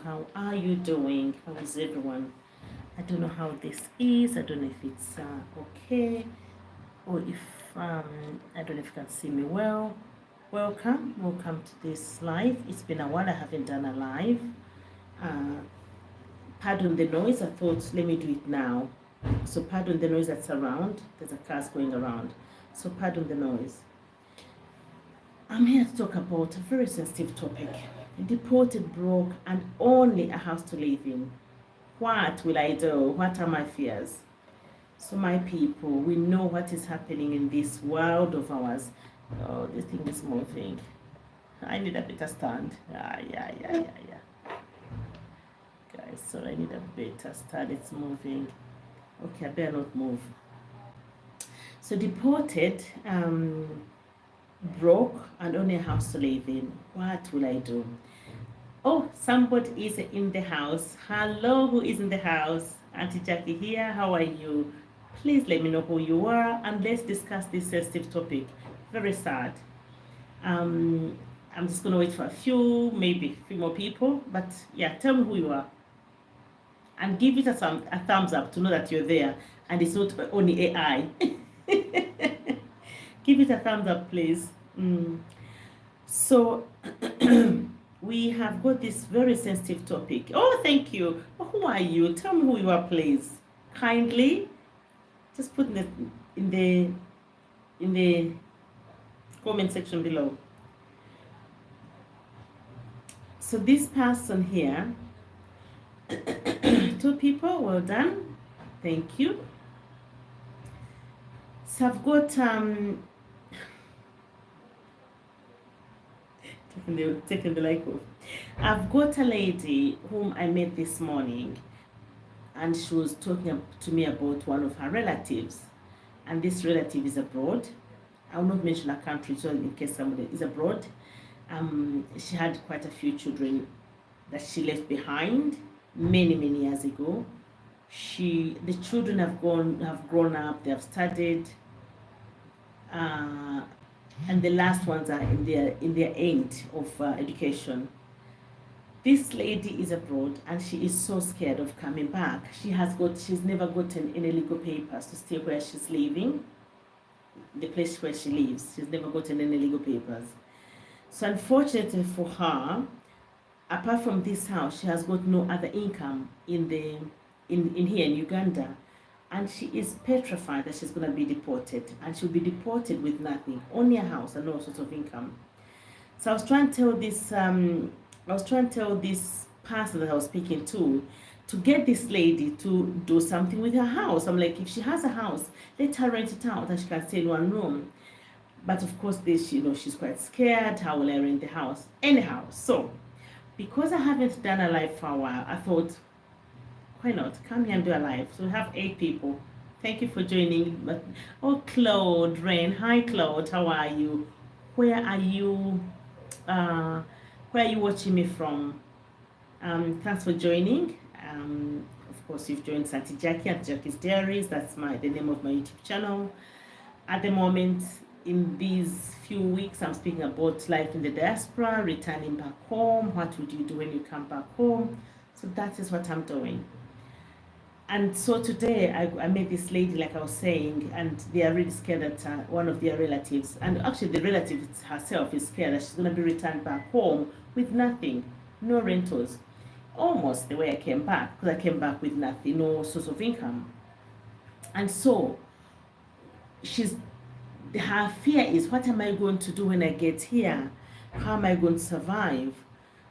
How are you doing? How is everyone? I don't know how this is. I don't know if it's okay or if I don't know if you can see me well. Welcome to this live. It's been a while. I haven't done a live. Uh, Pardon the noise. I thought let me do it now. So pardon the noise that's around. There's a cars going around. So pardon the noise. I'm here to talk about a very sensitive topic. Deported, broke, and only a house to live in. What will I do? What are my fears? So, my people, we know what is happening in this world of ours. Oh, this thing is moving. I need a better stand. Yeah. Guys, so I need a better stand. It's moving. Okay, I better not move. So, deported, broke, and only a house to live in. What will I do? Oh, somebody is in the house. Hello, who is in the house? Auntie Jackie here. How are you? Please let me know who you are and let's discuss this sensitive topic. Very sad. I'm just gonna wait for maybe a few more people. But yeah, tell me who you are and give it a thumbs up to know that you're there and it's not only AI. Give it a thumbs up, please. So we have got this very sensitive topic. Oh, thank you. Who are you? Tell me who you are, please. Kindly, just put in the comment section below. So this person here, two people, well done. Thank you. So I've got taking the light off. I've got a lady whom I met this morning, and she was talking to me about one of her relatives, and this relative is abroad. I will not mention her country, so in case somebody is abroad. She had quite a few children that she left behind many years ago. The children have grown up, they have studied, and the last ones are in their end of education. This lady is abroad and she is so scared of coming back. She's never gotten any legal papers to stay where she's living, the place where she lives. She's never gotten any legal papers. So unfortunately for her, apart from this house, she has got no other income in here in Uganda. And she is petrified that she's going to be deported, and she'll be deported with nothing, only a house and no sort of income. So I was trying to tell this person that I was speaking to get this lady to do something with her house. I'm like, if she has a house, let her rent it out and she can stay in one room. But of course, she's quite scared. How will I rent the house? Anyhow, so because I haven't done a live for a while, I thought, why not come here and do a live? So we have 8 people. Thank you for joining. Oh, Claude, Rain. Hi, Claude. How are you? Where are you? Where are you watching me from? Thanks for joining. Of course, you've joined Auntie Jackie at Jackie's Diaries. That's the name of my YouTube channel. At the moment, in these few weeks, I'm speaking about life in the diaspora, returning back home. What would you do when you come back home? So that is what I'm doing. And so today I met this lady, like I was saying, and they are really scared that one of their relatives, and actually the relative herself is scared that she's going to be returned back home with nothing, no rentals, almost the way I came back, because I came back with nothing, no source of income. And so her fear is, what am I going to do when I get here? How am I going to survive?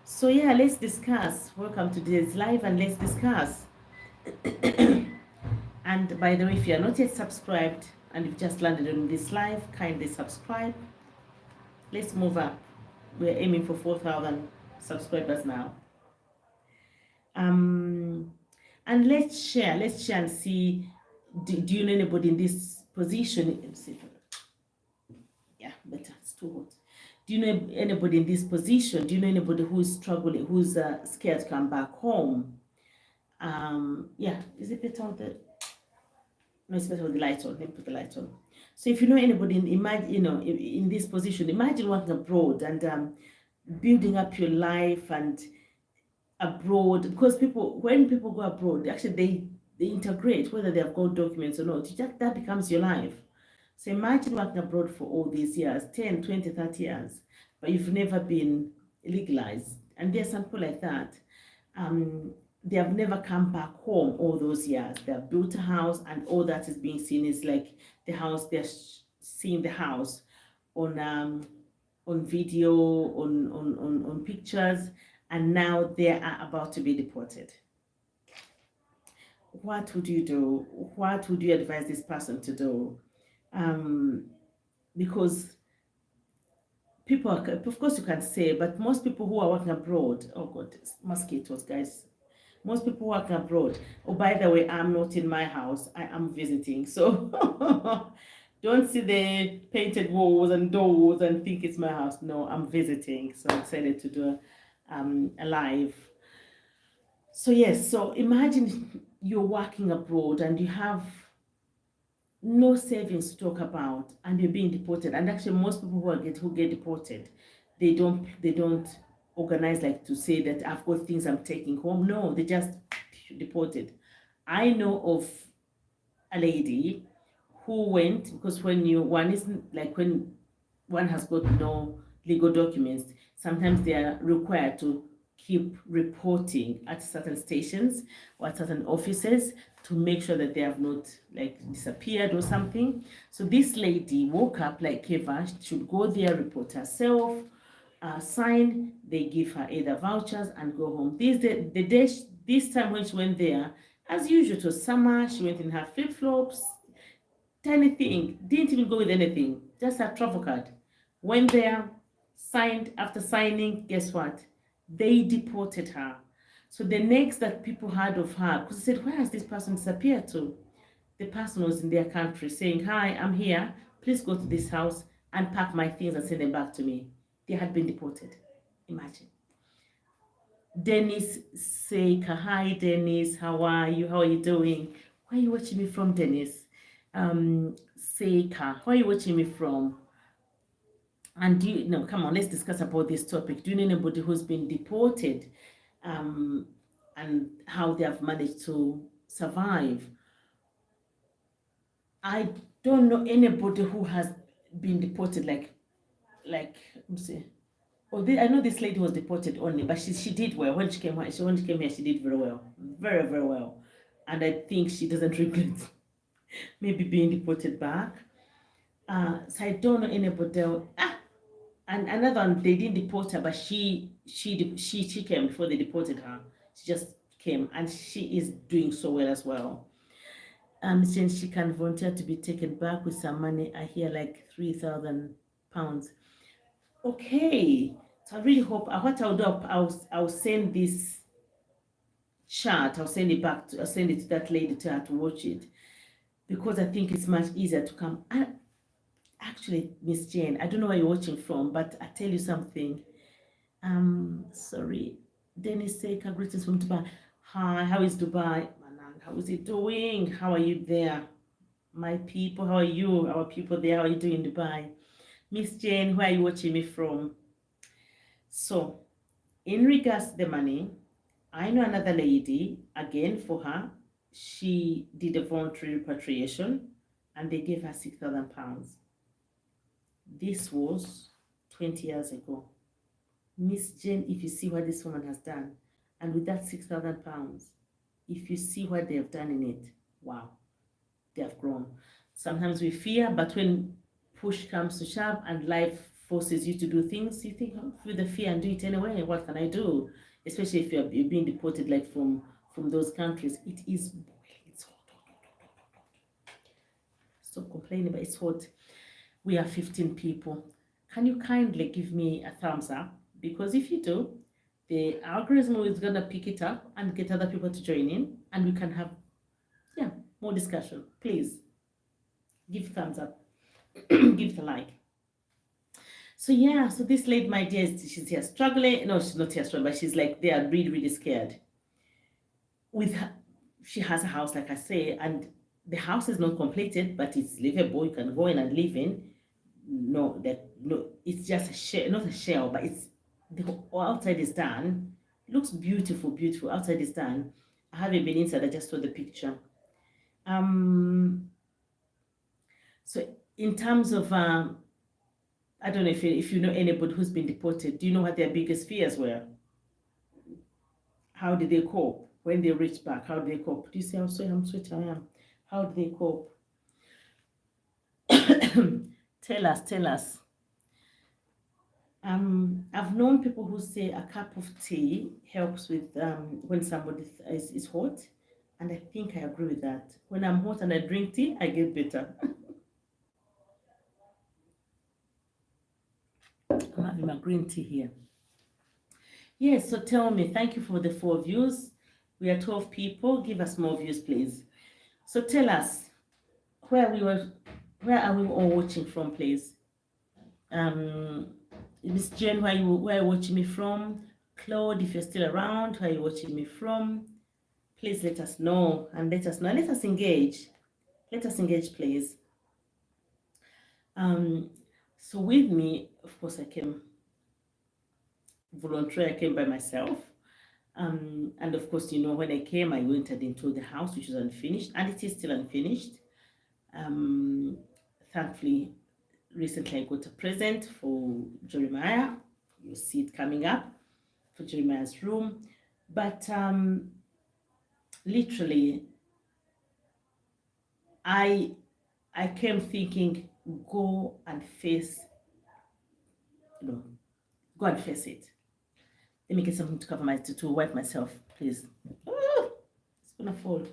So yeah, let's discuss. Welcome to today's live, and let's discuss. And by the way, if you are not yet subscribed and you've just landed on this live, kindly subscribe. Let's move up. We're aiming for 4,000 subscribers now. And let's share and see, do you know anybody in this position? Yeah, better, it's too hot. Do you know anybody in this position? Do you know anybody who's struggling, who's scared to come back home? Yeah, is it better on the... No, it's better with the light on. Let me put the light on. So if you know anybody, imagine, in this position, imagine working abroad and building up your life and abroad, because people, when people go abroad, actually they integrate, whether they have got documents or not. That becomes your life. So imagine working abroad for all these years, 10, 20, 30 years, but you've never been legalized. And there's some people like that. Um, they have never come back home all those years. They have built a house, and all that is being seen is like the house. They're seeing the house on video, on pictures, and now they are about to be deported. What would you do? What would you advise this person to do? Because people are, of course you can say, but most people who are working abroad, oh god, mosquitoes, guys. Most people working abroad. Oh, by the way, I'm not in my house. I am visiting. So don't see the painted walls and doors and think it's my house. No, I'm visiting. So I'm excited to do a live. So yes, so imagine you're working abroad and you have no savings to talk about, and you're being deported. And actually, most people who get deported, they don't organize, like, to say that I've got things I'm taking home. No, they just deported. I know of a lady who went, because when one isn't, like, when one has got no legal documents, sometimes they are required to keep reporting at certain stations or at certain offices to make sure that they have not, like, disappeared or something. So this lady woke up like Eva, should go there, report herself, sign, they give her either vouchers and go home. This time when she went there, as usual, it was summer, she went in her flip-flops, tiny thing, didn't even go with anything, just her travel card. Went there, signed. After signing, guess what? They deported her. So the next that people heard of her, because they said, where has this person disappeared to? The person was in their country saying, hi, I'm here. Please go to this house and pack my things and send them back to me. They had been deported. Imagine. Dennis Seika. Hi, Dennis. How are you? How are you doing? Where are you watching me from, Dennis? Seika. Where are you watching me from? And do you know, come on, let's discuss about this topic. Do you know anybody who's been deported, and how they have managed to survive? I don't know anybody who has been deported, like let me see. Oh, I know this lady was deported only, but she did well when she came here. When she came here, she did very well, very, very well, and I think she doesn't regret maybe being deported back. So I don't know anybody else. And another one, they didn't deport her, but she came before they deported her. She just came, and she is doing so well as well. Since she can volunteer to be taken back with some money, I hear like £3,000. Okay, so I really hope, what I'll do, I'll send this chart. I'll send it to that lady to her to watch it, because I think it's much easier to come. Actually, Miss Jane, I don't know where you're watching from, but I tell you something. Sorry, Dennis Seika, greetings from Dubai. Hi, how is Dubai? Manang, how is it doing? How are you there? My people, how are you? Our people there, how are you doing in Dubai? Miss Jane, where are you watching me from? So, in regards to the money, I know another lady, again for her, she did a voluntary repatriation and they gave her £6,000. This was 20 years ago. Miss Jane, if you see what this woman has done, and with that £6,000, if you see what they have done in it, wow, they have grown. Sometimes we fear, but when push comes to shove and life forces you to do things, you think, oh, feel the fear and do it anyway. What can I do? Especially if you're being deported, like from those countries. It is boiling. It's hot. Stop complaining, but it's hot. We are 15 people. Can you kindly give me a thumbs up? Because if you do, the algorithm is gonna pick it up and get other people to join in, and we can have, yeah, more discussion. Please give thumbs up, give the like. So yeah, so this lady, my dear, she's here struggling. No, she's not here struggling, but she's like, they are really, really scared. With her, she has a house, like I say, and the house is not completed, but it's livable. You can go in and live in. No, it's just a shell, not a shell, but it's the outside is done. Looks beautiful, beautiful. Outside is done. I haven't been inside. I just saw the picture. Um, so in terms of I don't know if you know anybody who's been deported. Do you know what their biggest fears were? How did they cope when they reached back? How did they cope? Do you see how sweet I am? How did they cope? Tell us, tell us. I've known people who say a cup of tea helps with when somebody is hot, and I think I agree with that. When I'm hot and I drink tea, I get better. I'm having my green tea here. Yes, so tell me, thank you for the 4 views. We are 12 people. Give us more views, please. So tell us where we were, where are we all watching from, please? Miss Jen, where are you watching me from? Claude, if you're still around, where are you watching me from? Please let us know and let us know. Let us engage. Let us engage, please. So with me, of course, I came voluntarily. I came by myself. And of course, you know, when I came, I entered into the house, which was unfinished, and it is still unfinished. Thankfully, recently I got a present for Jeremiah. You see it coming up for Jeremiah's room. But literally, I came thinking, go and face, go and face it. Let me get something to cover to wipe myself, please. Oh, it's gonna fall.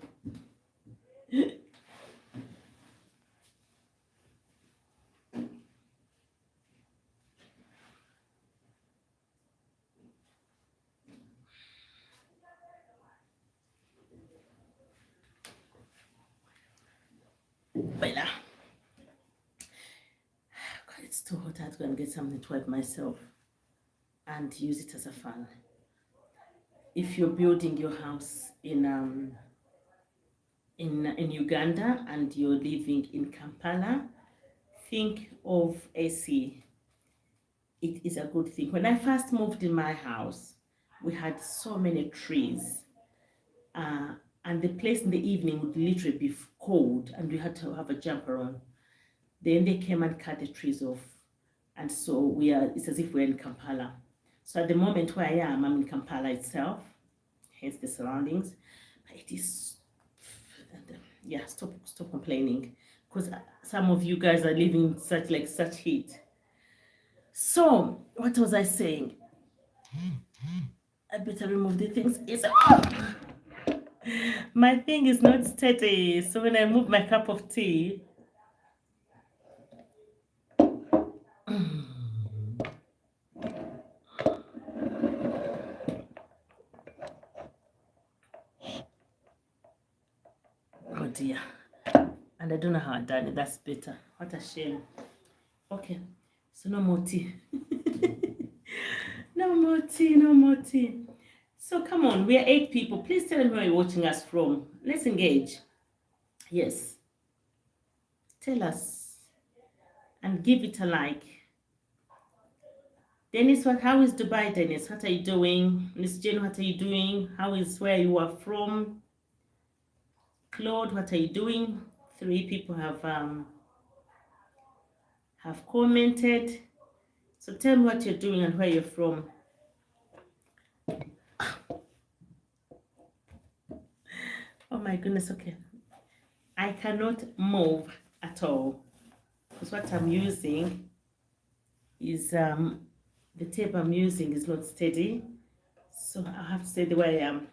Bella. It's too hot. I have to go and get something to wipe myself and use it as a fan. If you're building your house in Uganda and you're living in Kampala, think of AC. It is a good thing. When I first moved in my house, we had so many trees, and the place in the evening would literally be cold, and we had to have a jumper on. Then they came and cut the trees off, and so it's as if we're in Kampala. So at the moment where I am, I'm in Kampala itself, hence the surroundings. But it is, yeah, stop complaining, because some of you guys are living such heat. So what was I saying? I better remove the things. My thing is not steady, so when I move my cup of tea, oh dear. And I don't know how I done it. That's better. What a shame. Okay, so no more tea. No more tea, no more tea. So come on, we are 8 people. Please tell me where you're watching us from. Let's engage. Yes. Tell us. And give it a like. Dennis, how is Dubai, Dennis? What are you doing? Miss Jane, what are you doing? How is where you are from? Claude, what are you doing? 3 people have commented. So tell me what you're doing and where you're from. Oh my goodness, okay. I cannot move at all because what I'm using is the tape I'm using is not steady, so I have to stay the way I am.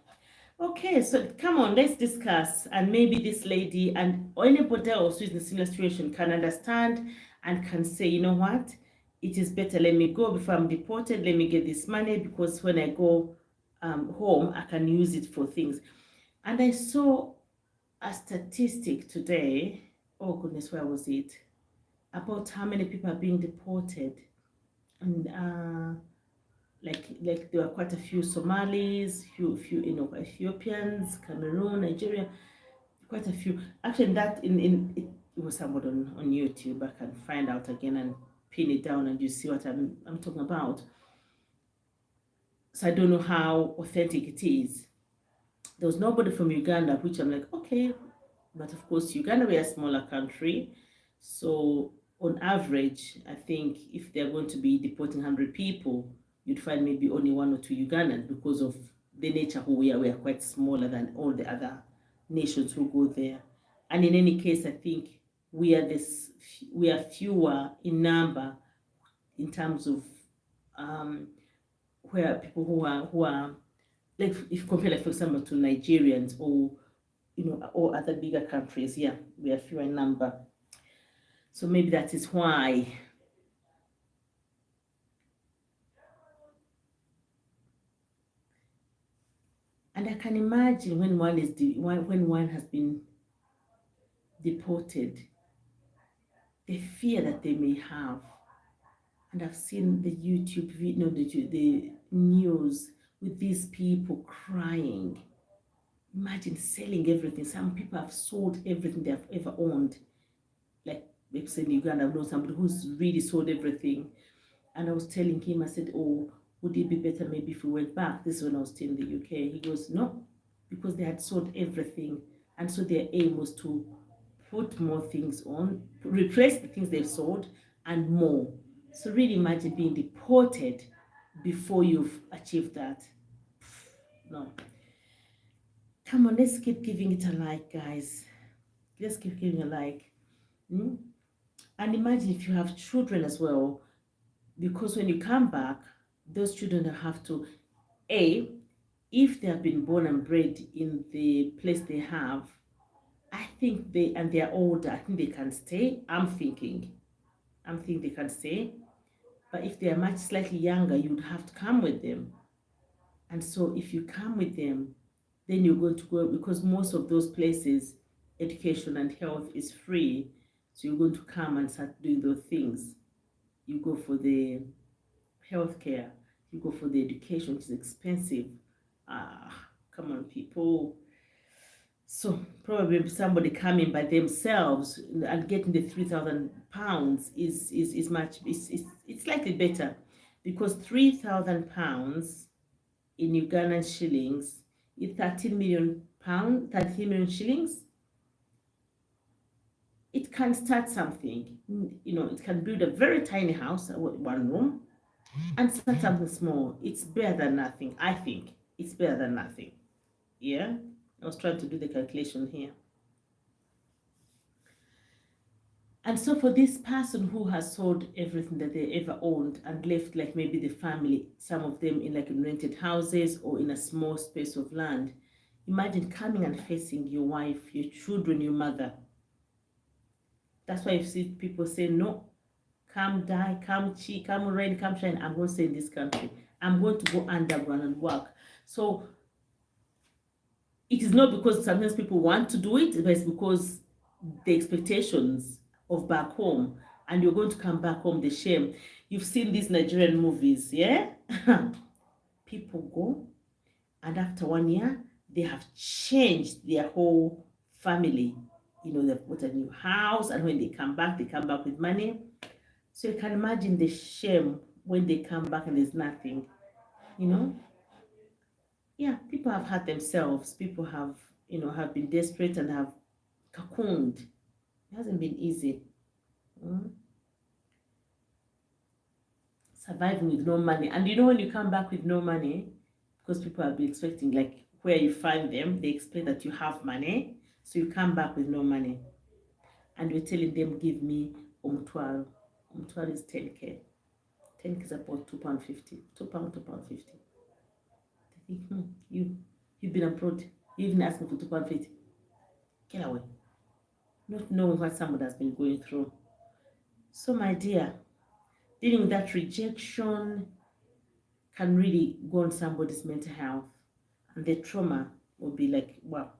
Okay, so come on, let's discuss, and maybe this lady and anybody else who is in a similar situation can understand and can say, you know what, it is better, let me go before I'm deported, let me get this money, because when I go home, I can use it for things. And I saw a statistic today, oh goodness, where was it? About how many people are being deported. And like there were quite a few Somalis, few Ethiopians, Cameroon, Nigeria, quite a few. Actually, it was somewhat on YouTube. I can find out again and pin it down, and you see what I'm talking about. So I don't know how authentic it is. There was nobody from Uganda, which I'm like, okay, but of course, Uganda, we are a smaller country. So on average, I think if they're going to be deporting 100 people, you'd find maybe only one or two Ugandans because of the nature who we are. We are quite smaller than all the other nations who go there. And in any case, I think we are fewer in number in terms of um, where people who are like if you compare, like for example, to Nigerians or or other bigger countries. Yeah, we are fewer in number. So maybe that is why. And I can imagine when when one has been deported, the fear that they may have. And I've seen the YouTube video, the news with these people crying. Imagine selling everything. Some people have sold everything they have ever owned. Like maybe in Uganda, I know somebody who's really sold everything. And I was telling him, I said, oh, would it be better maybe if we went back? This is when I was still in the UK. He goes, no, because they had sold everything. And so their aim was to put more things on, replace the things they've sold and more. So really imagine being deported before you've achieved that. No. Come on, let's keep giving it a like, guys. Let's keep giving a like. Hmm? And imagine if you have children as well, because when you come back, those children have to, A, if they have been born and bred in the place they have, I think they're older, I think they can stay. I'm thinking they can stay. But if they are much slightly younger, you would have to come with them. And so if you come with them, then you're going to go, because most of those places, education and health is free. So you're going to come and start doing those things. You go for the healthcare, you go for the education, which is expensive. Ah, come on, people. So probably somebody coming by themselves and getting the £3,000 is much, it's slightly better, because £3,000 in Ugandan shillings is £13 million, 13 million shillings. It can start something, it can build a very tiny house, one room, and start something small. It's better than nothing. I think it's better than nothing. Yeah, I was trying to do the calculation here. And so for this person who has sold everything that they ever owned and left, like maybe the family, some of them in like rented houses or in a small space of land, imagine coming and facing your wife, your children, your mother. That's why you see people say, no, come die, come cheat, come rain, come shine. I'm going to stay in this country. I'm going to go underground and work. So it is not because sometimes people want to do it, but it's because the expectations of back home, and you're going to come back home, the shame. You've seen these Nigerian movies, yeah? People go, and after 1 year, they have changed their whole family. They've bought a new house, and when they come back with money. So you can imagine the shame when they come back and there's nothing, you know? Yeah, people have hurt themselves. People have been desperate and have cocooned. It hasn't been easy. Mm. Surviving with no money. And when you come back with no money, because people have been expecting, like, where you find them, they expect that you have money. So you come back with no money. And you're telling them, give me umtwaro. Umtwaro is 10K. 10K is about £2.50. £2.50. They think, you've been abroad. You even asking for £2.50. Get away. Not knowing what somebody has been going through. So, my dear, dealing with that rejection can really go on somebody's mental health, and the trauma will be like, wow,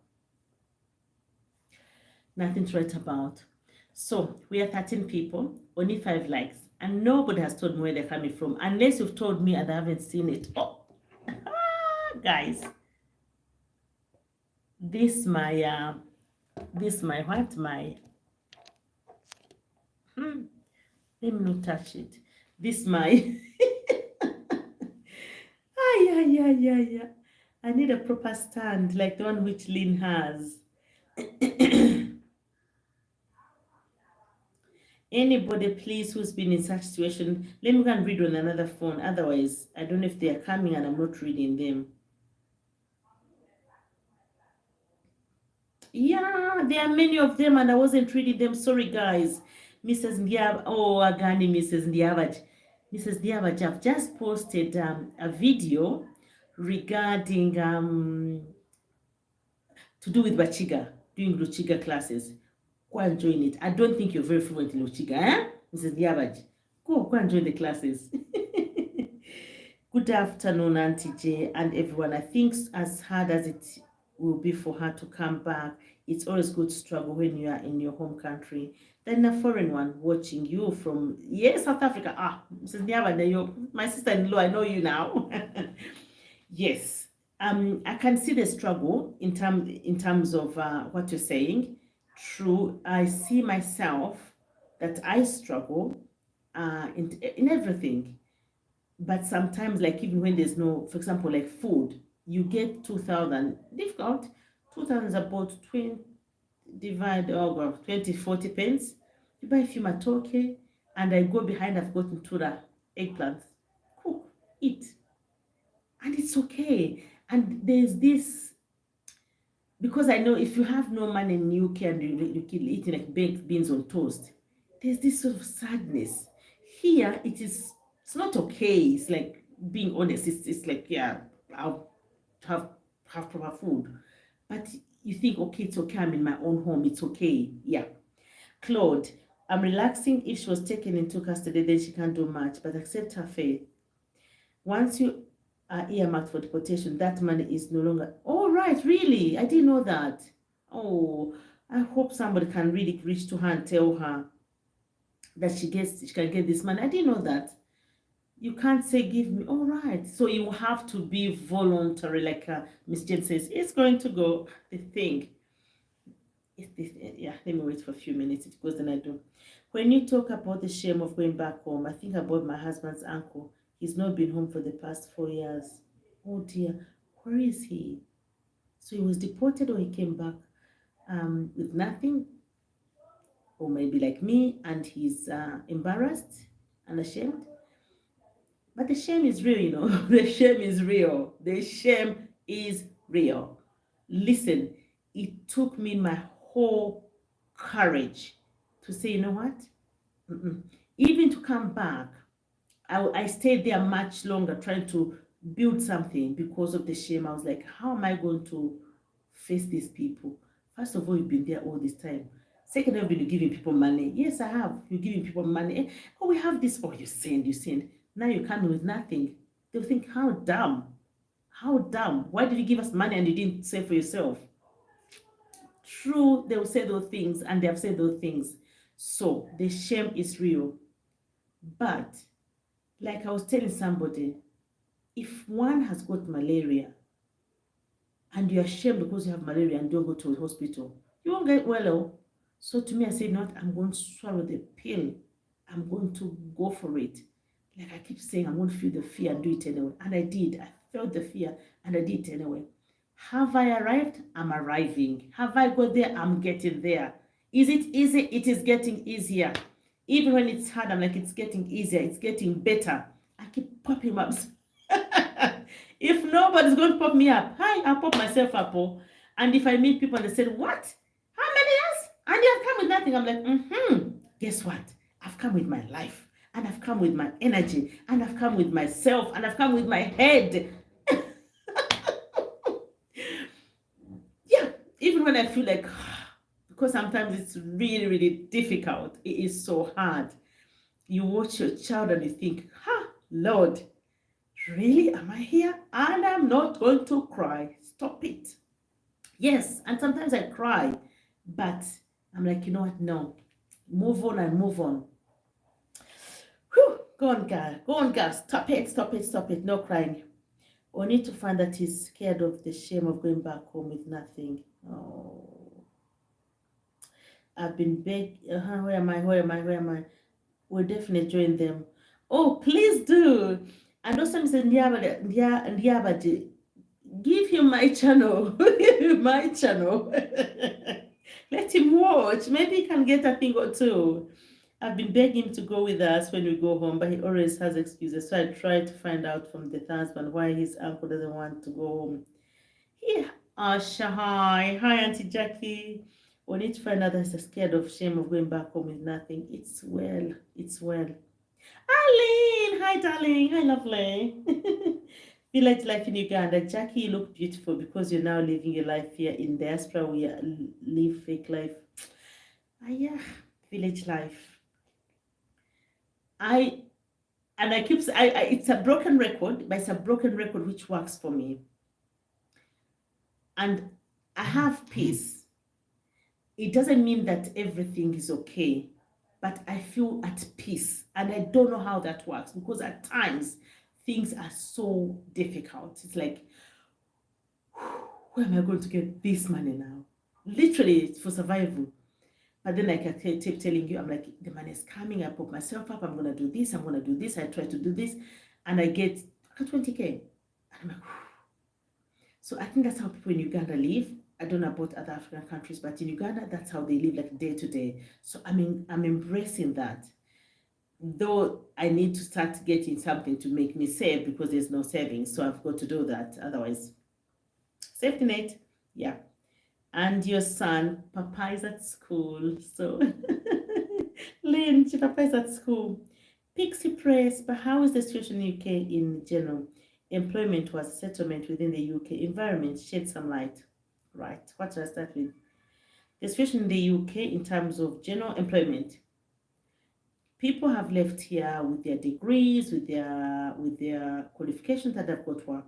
nothing to write about. So we are 13 people, only 5 likes, and nobody has told me where they're coming from, unless you've told me and I haven't seen it. Oh, guys, this my what my let me not touch it. This my Yeah. I need a proper stand like the one which Lynn has. Anybody, please, who's been in such situation, let me go and read on another phone. Otherwise, I don't know if they are coming and I'm not reading them. Yeah, there are many of them and I wasn't reading them. Sorry, guys. Mrs. Ndiab, oh, Agani, Mrs. Ndiabaj. Mrs. Ndiabaj, I've just posted a video regarding to do with Bachiga, doing Luchiga classes. Go and join it. I don't think you're very fluent in Luchiga, eh? Mrs. Ndiabaj. Go and join the classes. Good afternoon, Auntie J and everyone. I think as hard as it will be for her to come back, it's always good to struggle when you are in your home country. Then a foreign one watching you from, yes, South Africa. Ah, Mrs. Nyabada, my sister-in-law, I know you now. Yes, I can see the struggle in terms of what you're saying. True, I see myself that I struggle in everything. But sometimes, like even when there's no, for example, like food, you get 2,000, difficult. 2,000 is about 20, divide, oh God, 20, 40 pence. You buy a few matoke, and I go behind, I've gotten tuna, eggplants, cook, eat. And it's okay. And there's this, because I know if you have no money in UK and you keep eating like baked beans on toast, there's this sort of sadness. Here, it's not okay. It's like being honest. It's like, yeah, I'll have proper food. But you think, okay, it's okay. I'm in my own home. It's okay. Yeah. Claude, I'm relaxing. If she was taken into custody, then she can't do much. But accept her faith. Once you are earmarked for deportation, that money is no longer. Oh, right, really? I didn't know that. Oh, I hope somebody can really reach to her and tell her that she can get this money. I didn't know that. You can't say give me. All right, so you have to be voluntary, like Miss Jane says. It's going to go. The thing. Yeah, let me wait for a few minutes. If it goes, then I do. When you talk about the shame of going back home, I think about my husband's uncle. He's not been home for the past 4 years. Oh dear, where is he? So he was deported or he came back with nothing, or maybe like me, and he's embarrassed and ashamed. But the shame is real, you know. The shame is real. The shame is real. Listen, it took me my whole courage to say, you know what? Mm-mm. Even to come back, I stayed there much longer trying to build something because of the shame. I was like, how am I going to face these people? First of all, you've been there all this time. Second, I've been giving people money. Yes, I have. You're giving people money. Oh, we have this. Oh, you send. Now you come with nothing. They'll think, how dumb. How dumb. Why did you give us money and you didn't save for yourself? True, they'll say those things and they have said those things. So the shame is real. But like I was telling somebody, if one has got malaria and you're ashamed because you have malaria and don't go to a hospital, you won't get well. Oh. So to me, I said, not, I'm going to swallow the pill. I'm going to go for it. Like I keep saying, I'm going to feel the fear and do it anyway. And I did. I felt the fear and I did it anyway. Have I arrived? I'm arriving. Have I got there? I'm getting there. Is it easy? It is getting easier. Even when it's hard, I'm like, it's getting easier. It's getting better. I keep popping up. If nobody's going to pop me up, hi, I'll pop myself up. Oh. And if I meet people and they say, what? How many years? And you have come with nothing. I'm like, guess what? I've come with my life. And I've come with my energy. And I've come with myself. And I've come with my head. Yeah, even when I feel like, because sometimes it's really, really difficult. It is so hard. You watch your child and you think, Lord, really? Am I here? And I'm not going to cry. Stop it. Yes, and sometimes I cry, but I'm like, you know what? No. Move on and move on. Whew. Go on, girl. Go on, girl. Stop it. No crying. We need to find that he's scared of the shame of going back home with nothing. Oh. I've been begging. Where am I? We'll definitely join them. Oh, please do. And those times Ndiaba, give him my channel. Give him my channel. Let him watch. Maybe he can get a thing or two. I've been begging him to go with us when we go home, but he always has excuses. So I try to find out from the husband why his uncle doesn't want to go home. Yeah. Asha, hi. Hi, Auntie Jackie. We need to find out that he's scared of shame of going back home with nothing. It's well. It's well. Arlene! Hi, darling. Hi, lovely. Village life in Uganda. Jackie, you look beautiful because you're now living your life here in diaspora. We live fake life. Ah, yeah. Village life. I and I keep it's a broken record, but it's a broken record which works for me. And I have peace. It doesn't mean that everything is okay, but I feel at peace. And I don't know how that works because at times things are so difficult. It's like, where am I going to get this money now? Literally, it's for survival. But then, like I keep telling you, I'm like, the money is coming. I put myself up. I'm going to do this. I'm going to do this. I try to do this. And I get 20K. And I'm like, so I think that's how people in Uganda live. I don't know about other African countries, but in Uganda, that's how they live, like day to day. So I'm embracing that. Though I need to start getting something to make me save because there's no savings. So I've got to do that. Otherwise, safety net, yeah. And your son, Papa is at school. So, Lynn, Papa is at school. Pixie Press, but how is the situation in the UK in general? Employment was settlement within the UK environment. Shed some light. Right. What do I start with? The situation in the UK in terms of general employment. People have left here with their degrees, with their qualifications that they've got work.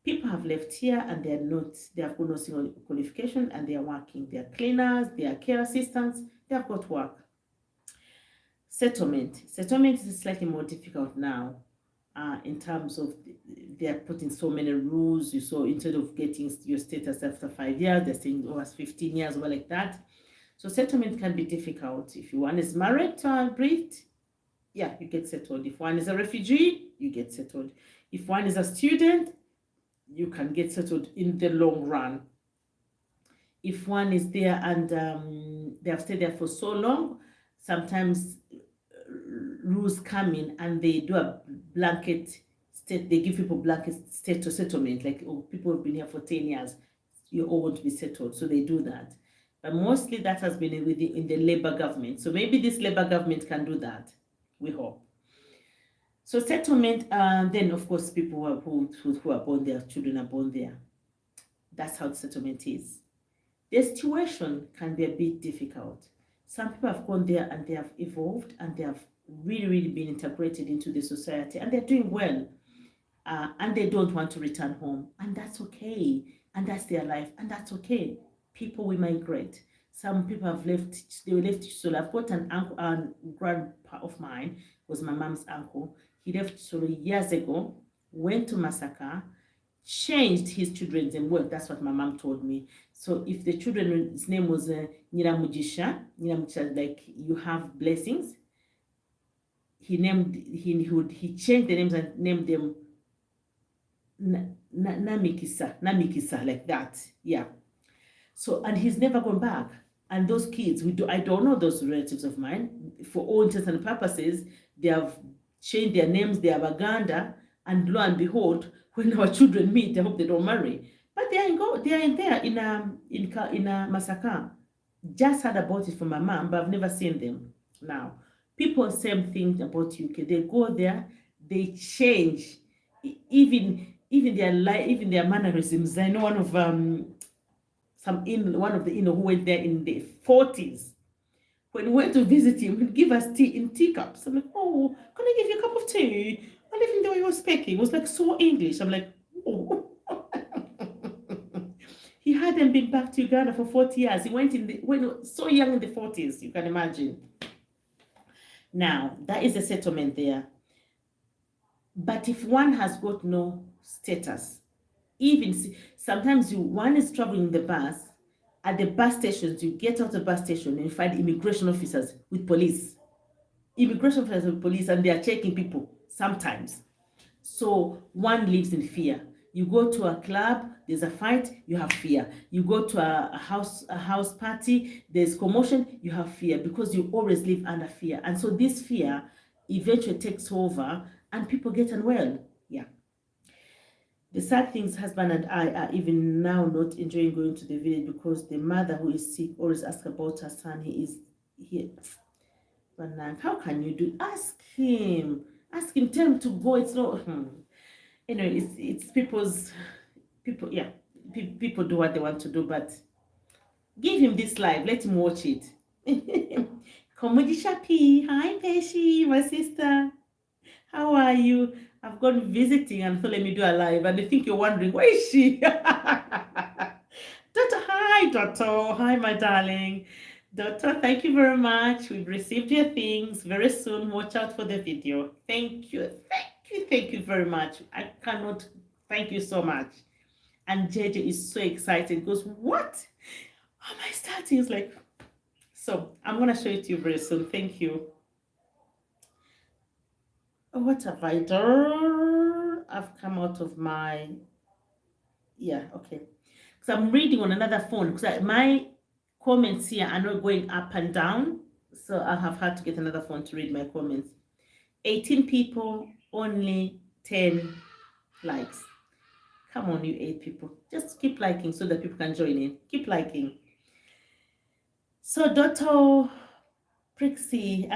People have left here and they have got no single qualification and they are working. They are cleaners, they are care assistants, they have got work. Settlement is slightly more difficult now in terms of they are putting so many rules. You saw instead of getting your status after 5 years, they're saying oh, 15 years or like that. So settlement can be difficult. If one is married to a Brit, yeah, you get settled. If one is a refugee, you get settled. If one is a student, you can get settled in the long run. If one is there and they have stayed there for so long, sometimes rules come in and they do a blanket state, they give people blanket state to settlement, like oh, people have been here for 10 years, you all want to be settled. So they do that. But mostly that has been in the Labour government. So maybe this Labour government can do that. We hope. So settlement, then of course people who are born there, children are born there. That's how the settlement is. The situation can be a bit difficult. Some people have gone there and they have evolved and they have really, really been integrated into the society and they're doing well. And they don't want to return home. And that's okay. And that's their life. And that's okay. People will migrate. Some people have left, they were left solo. I've got an uncle, grandpa of mine, was my mom's uncle. He left solo years ago, went to Masaka, changed his children's name. Well, that's what my mom told me. So if the children's name was Niramujisha, like you have blessings, he changed the names and named them Namikisa, like that. Yeah. So, and he's never gone back. And those kids, I don't know those relatives of mine. For all intents and purposes, they have changed their names, they are Baganda, and lo and behold, when our children meet, I hope they don't marry. But they are in there in Masaka. Just heard about it from my mom, but I've never seen them. Now, people same thing about UK. They go there, they change, even their mannerisms. I know one of the who went there in the 40s. When we went to visit him, he'd give us tea in teacups. I'm like, oh, can I give you a cup of tea? And even the way he was speaking, it was like so English. I'm like, oh. He hadn't been back to Uganda for 40 years. He went when so young in the 40s, you can imagine. Now, that is a settlement there. But if one has got no status, even sometimes one is traveling in the bus, at the bus stations, you get out of the bus station and you find immigration officers with police. Immigration officers with police, and they are checking people sometimes. So one lives in fear. You go to a club, there's a fight, you have fear. You go to a house party, there's commotion, you have fear because you always live under fear. And so this fear eventually takes over and people get unwell. Yeah. The sad thing is, husband and I are even now not enjoying going to the village because the mother who is sick always asks about her son. He is here. But now, how can you do? Ask him. Ask him. Tell him to go. It's not. Anyway, it's people's people. Yeah, people do what they want to do, but give him this live. Let him watch it. Komudi Shapi. Hi, Peshi, my sister. How are you? I've gone visiting and so let me do a live. And they think you're wondering, where is she? Doctor, hi, Doctor. Hi, my darling. Doctor, thank you very much. We've received your things very soon. Watch out for the video. Thank you. Thank you very much. I cannot thank you so much. And JJ is so excited. He goes, what? How am I starting? It's like, so I'm going to show it to you very soon. Thank you. What have I done? I've come out of my, yeah, okay. Because I'm reading on another phone because my comments here are not going up and down. So I have had to get another phone to read my comments. 18 people, only 10 likes. Come on, you 8 people. Just keep liking so that people can join in. Keep liking. So, Dr. Prixie,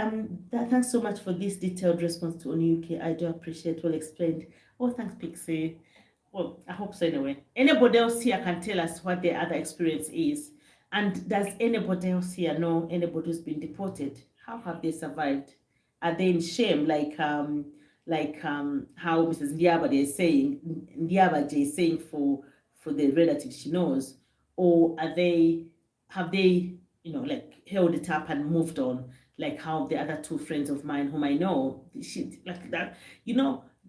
thanks so much for this detailed response to Only UK. I do appreciate, well explained. Oh, thanks, Pixie. Well, I hope so anyway. Anybody else here can tell us what their other experience is? And does anybody else here know anybody who's been deported? How have they survived? Are they in shame, like how Mrs. Ndiabaji is saying for the relatives she knows, or have they like held it up and moved on, like how the other 2 friends of mine whom I know, she like that,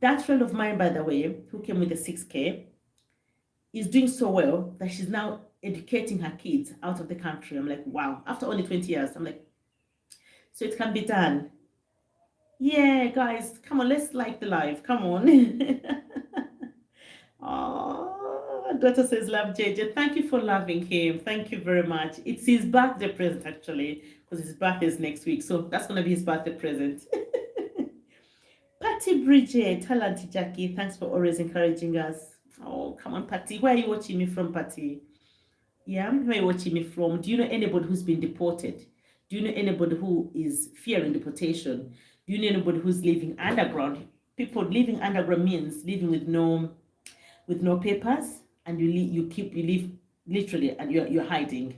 that friend of mine, by the way, who came with the 6K, is doing so well that she's now educating her kids out of the country. I'm like, wow, after only 20 years. I'm like, so it can be done. Yeah, guys, come on, let's like the live. Come on. Oh, daughter says, love JJ. Thank you for loving him. Thank you very much. It's his birthday present, actually, because his birthday is next week. So that's going to be his birthday present. Patty Bridget, hello, Auntie Jackie. Thanks for always encouraging us. Oh, come on, Patty. Where are you watching me from, Patty? Yeah, where are you watching me from? Do you know anybody who's been deported? Do you know anybody who is fearing deportation? Do you know anybody who's living underground? People living underground means living with no papers, and you live literally, and you're hiding.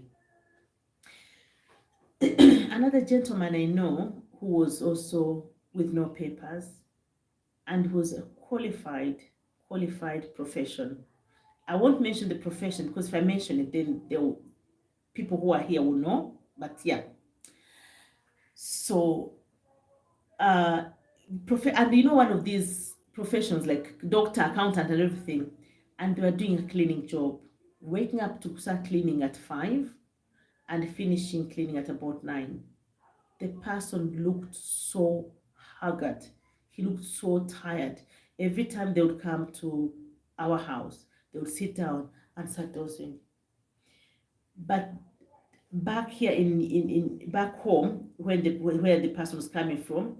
Another gentleman I know who was also with no papers and was a qualified profession. I won't mention the profession because if I mention it, then people who are here will know. But yeah, so and one of these professions like doctor, accountant, and everything, and they were doing a cleaning job, waking up to start cleaning at 5 and finishing cleaning at about 9. The person looked so haggard. He looked so tired. Every time they would come to our house, they would sit down and start dozing. But back here in back home, where the person was coming from,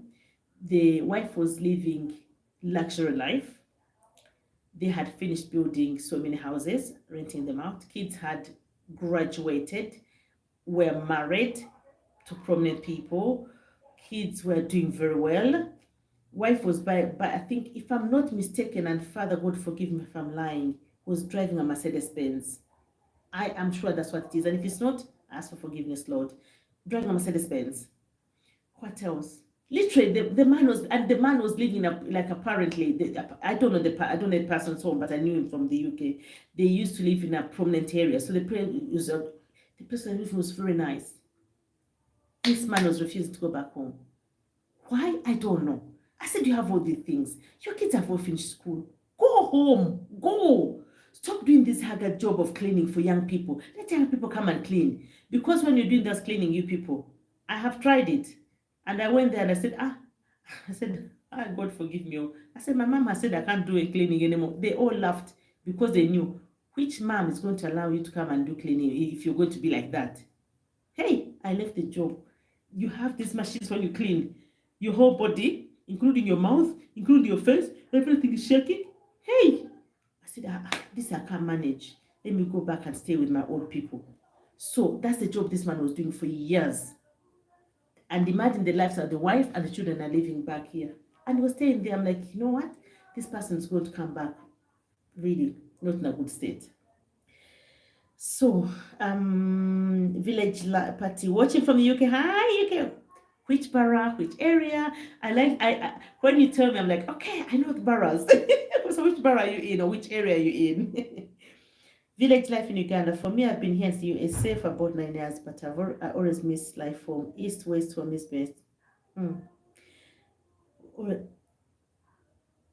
the wife was living luxury life. They had finished building so many houses, renting them out. Kids had graduated, were married to prominent people. Kids were doing very well. Wife was by I think, if I'm not mistaken, and Father God forgive me if I'm lying, was driving a Mercedes Benz. I am sure that's what it is. And if it's not, ask for forgiveness, Lord. Driving a Mercedes Benz. What else? Literally, the man was living up, like, apparently, I don't know the person's home, but I knew him from the UK. They used to live in a prominent area, so the person living was very nice. This man was refusing to go back home. Why? I don't know. I said, you have all these things. Your kids have all finished school. Go home. Go. Stop doing this haggard job of cleaning for young people. Let young people come and clean. Because when you're doing this cleaning, you people, I have tried it. And I went there and I said, I said, Ah, God forgive me. Oh. I said, my mom has said I can't do a cleaning anymore. They all laughed because they knew which mom is going to allow you to come and do cleaning if you're going to be like that. Hey, I left the job. You have these machines when you clean your whole body, including your mouth, including your face, everything is shaking. Hey, I said, this I can't manage. Let me go back and stay with my old people. So that's the job this man was doing for years. And imagine the lifestyle, the wife and the children are living back here. And he was staying there. I'm like, you know what? This person is going to come back really not in a good state. So, village party watching from the UK. Hi, UK. Which borough? Which area? I when you tell me, I'm like, okay, I know the boroughs. So which borough are you in, or which area are you in? Village life in Uganda. For me, I've been here in the USA for about 9 years, but I always miss life from east west or east west. Hmm.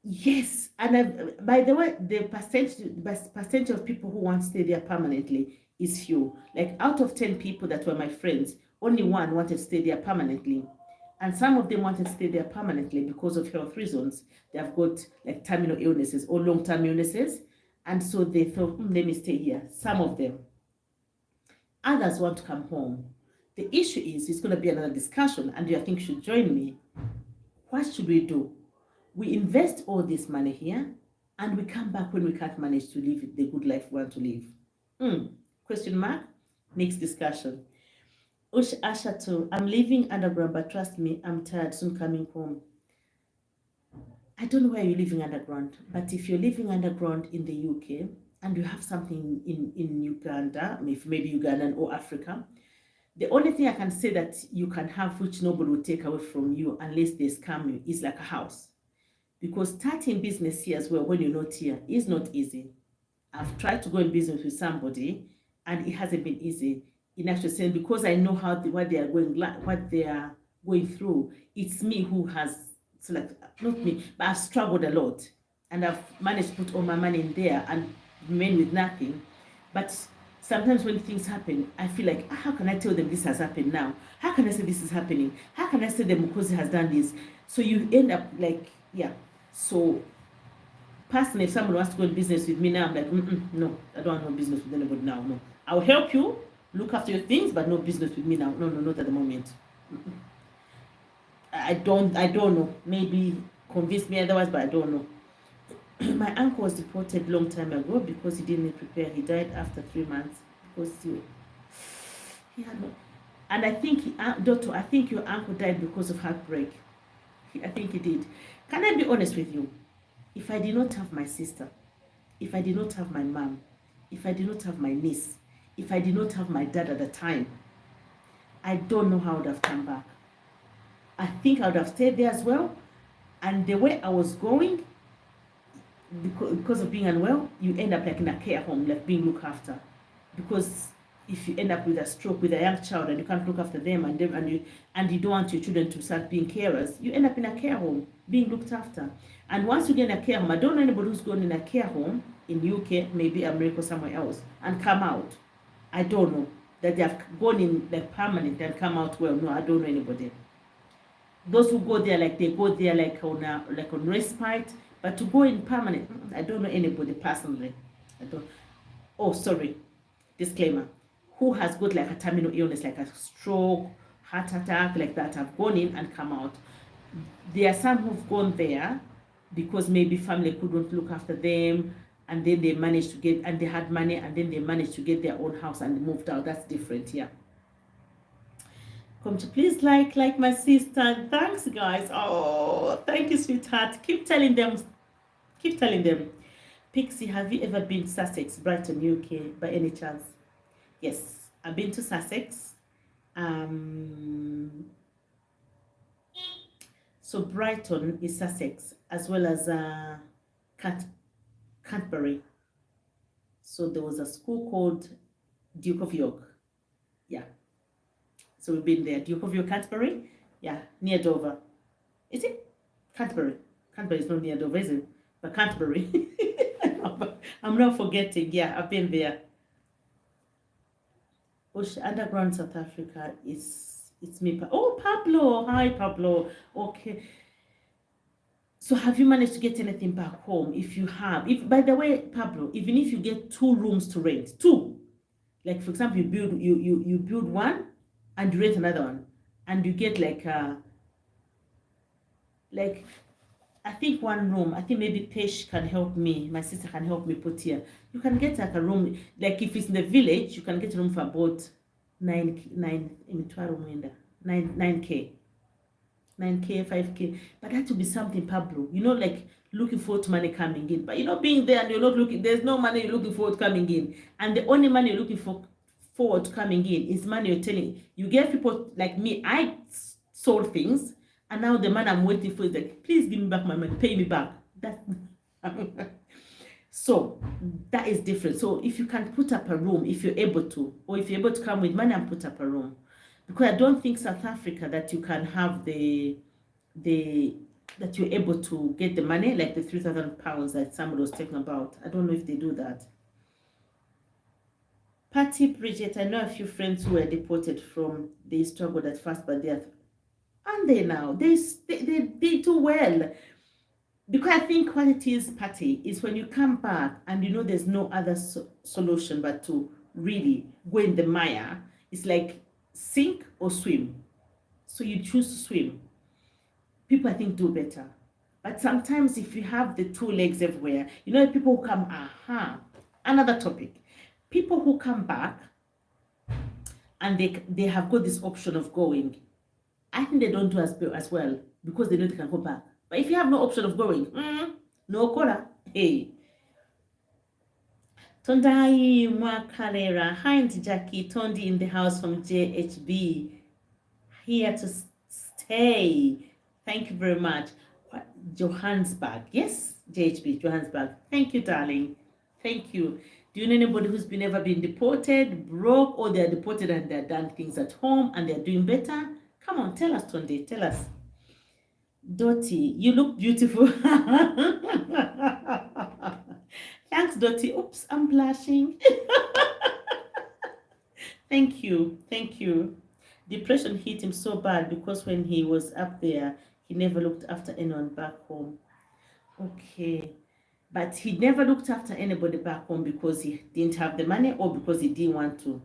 Yes, and by the way, the percentage of people who want to stay there permanently is few. Like out of 10 people that were my friends, only one wanted to stay there permanently. And some of them wanted to stay there permanently because of health reasons. They have got like terminal illnesses or long-term illnesses. And so they thought, let me stay here. Some of them. Others want to come home. The issue is, it's going to be another discussion, and I think you should join me. What should we do? We invest all this money here, and we come back when we can't manage to live the good life we want to live. Question mark? Next discussion. Asha too. I'm living underground, but trust me, I'm tired, soon coming home. I don't know where you're living underground, but if you're living underground in the UK and you have something in Uganda, maybe Ugandan or Africa, the only thing I can say that you can have which nobody will take away from you unless they scam you is like a house. Because starting business here as well, when you're not here, is not easy. I've tried to go in business with somebody, and it hasn't been easy. In actual sense, because I know what they are going through. It's me who has, so like, not me, but I've struggled a lot, and I've managed to put all my money in there and remain with nothing. But sometimes when things happen, I feel like, how can I tell them this has happened now? How can I say this is happening? How can I say them because he has done this? So you end up like, yeah. So personally, if someone wants to go in business with me now, I'm like, no, I don't want no business with anybody now. No, I'll help you look after your things, but no business with me now. No, not at the moment. I don't know. Maybe convince me otherwise, but I don't know. My uncle was deported long time ago because he didn't prepare. He died after 3 months because he had no. And I think, doctor, I think your uncle died because of heartbreak. I think he did. Can I be honest with you? If I did not have my sister, if I did not have my mom, if I did not have my niece, if I did not have my dad at the time, I don't know how I would have come back. I think I would have stayed there as well. And the way I was going, because of being unwell, you end up like in a care home, like being looked after. Because if you end up with a stroke with a young child and you can't look after them, and you don't want your children to start being carers, you end up in a care home being looked after. And once you get in a care home, I don't know anybody who's gone in a care home in UK, maybe America, somewhere else, and come out. I don't know that they have gone in like permanent and come out well. No, I don't know anybody. Those who go there, like they go there like on respite, but to go in permanent, I don't know anybody personally. I don't. Oh, sorry. Disclaimer. Who has got like a terminal illness, like a stroke, heart attack, like that, have gone in and come out. There are some who've gone there because maybe family couldn't look after them, and then they managed to get, and they had money, and then they managed to get their own house and moved out. That's different, yeah. Come to please like my sister. Thanks, guys. Oh, thank you, sweetheart. Keep telling them. Keep telling them. Pixie, have you ever been to Sussex, Brighton, UK, by any chance? Yes, I've been to Sussex. So Brighton is Sussex, as well as Canterbury. So there was a school called Duke of York. Yeah. So we've been there. Duke of York, Canterbury. Yeah, near Dover. Is it? Canterbury. Canterbury is not near Dover, is it? But Canterbury. I'm not forgetting. Yeah, I've been there. Underground South Africa it's me. Oh, Pablo. Hi, Pablo. Okay. So have you managed to get anything back home? If you have, if by the way, Pablo, even if you get 2 rooms to rent, two, like for example, you build one and you rent another one, and you get like I think 1 room. I think maybe Pesh can help me. My sister can help me put here. You can get like a room, like if it's in the village, you can get a room for about nine k. 9K, 5K, but that would be something, Pablo. Like looking forward to money coming in. But being there and you're not looking, there's no money you're looking forward to coming in. And the only money you're looking forward to coming in is money you're telling. You get people like me, I sold things, and now the man I'm waiting for is like, please give me back my money, pay me back. That So that is different. So if you can put up a room, if you're able to, or if you're able to come with money and put up a room, because I don't think South Africa that you can have the that you're able to get the money like the £3,000 that somebody was talking about. I don't know if they do that. Patty Bridget, I know a few friends who were deported from, they struggled at first, but and they now they do well. Because I think what it is, Patty, is when you come back and there's no other solution but to really go in the mire. It's like sink or swim. So you choose to swim. People, I think, do better. But sometimes if you have the 2 legs everywhere, people who come, another topic. People who come back and they have got this option of going, I think they don't do as well because they know they can go back. But if you have no option of going, no cola. Hey. Tondai Mwakarera. Hi, Auntie Jackie. Tondi in the house from JHB. Here to stay. Thank you very much. Johannesburg. Yes, JHB, Johannesburg. Thank you, darling. Thank you. Do you know anybody who's ever been deported, broke, or they're deported and they're done things at home and they're doing better? Come on, tell us, Tondi. Tell us. Dottie, you look beautiful. Thanks, Dottie. Oops, I'm blushing. Thank you. Thank you. Depression hit him so bad because when he was up there, he never looked after anyone back home. Okay. But he never looked after anybody back home because he didn't have the money or because he didn't want to.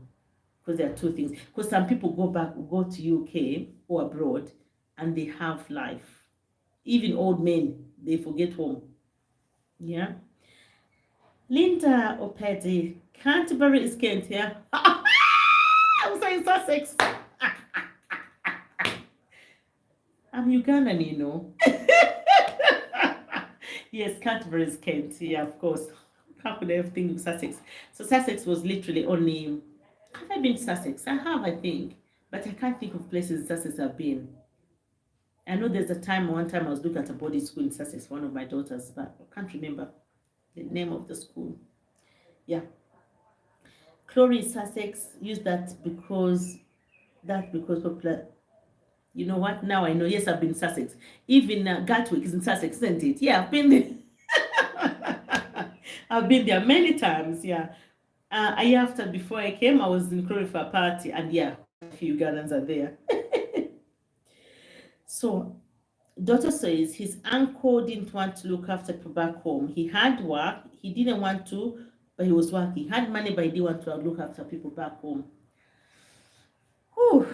Because there are 2 things. Because some people go to UK or abroad and they have life. Even old men, they forget home. Yeah. Linda Opedi, Canterbury is Kent, yeah. I'm saying Sussex. I'm Ugandan, Yes, Canterbury is Kent, yeah, of course. How could I have think of Sussex? So Sussex was literally only. Have I been to Sussex? I have, I think, but I can't think of places in Sussex I've been. I know there's one time I was looking at a boarding school in Sussex for one of my daughters, but I can't remember the name of the school. Yeah. Chloe Sussex, use that because popular. You know what? Now I know. Yes, I've been Sussex. Even Gatwick is in Sussex, isn't it? Yeah, I've been there. I've been there many times. Yeah. A year after, before I came, I was in Chloe for a party, and yeah, a few Ugandans are there. So, daughter says his uncle didn't want to look after people back home. He had work. He didn't want to, but he was working. He had money, but he didn't want to look after people back home. Whew.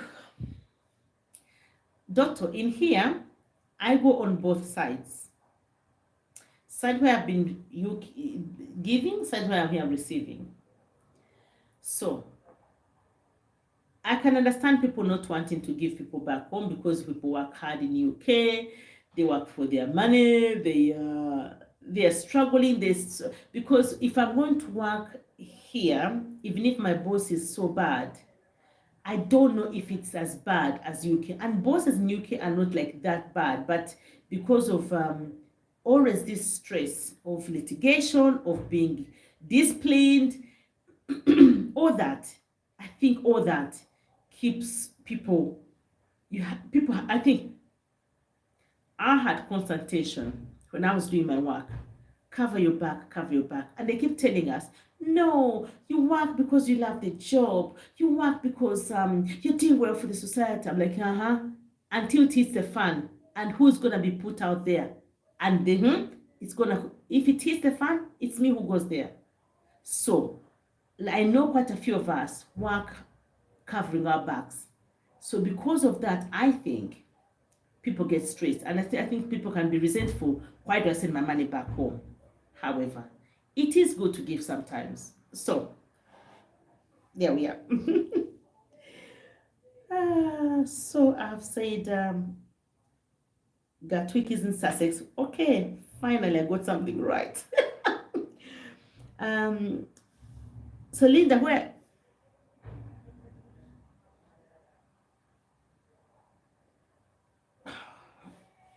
Doctor, in here, I go on both sides. Side where I've been giving, side where I'm here receiving. So, I can understand people not wanting to give people back home because people work hard in UK, they work for their money, they are struggling. Because if I'm going to work here, even if my boss is so bad, I don't know if it's as bad as UK. And bosses in UK are not like that bad, but because of always this stress of litigation, of being disciplined, all that, I think all that keeps people. I think I had consultation when I was doing my work. Cover your back, cover your back. And they keep telling us, no, you work because you love the job. You work because you're doing well for the society. I'm like, until it hits the fan. And who's going to be put out there? and then it's gonna, if it hits the fan, it's me who goes there. So I know quite a few of us work covering our backs. So because of that, I think people get stressed, and I think people can be resentful. Why do I send my money back home? However, it is good to give sometimes. So there we are. So I've said Gatwick is in Sussex. Okay, finally I got something right. um, so Linda, where?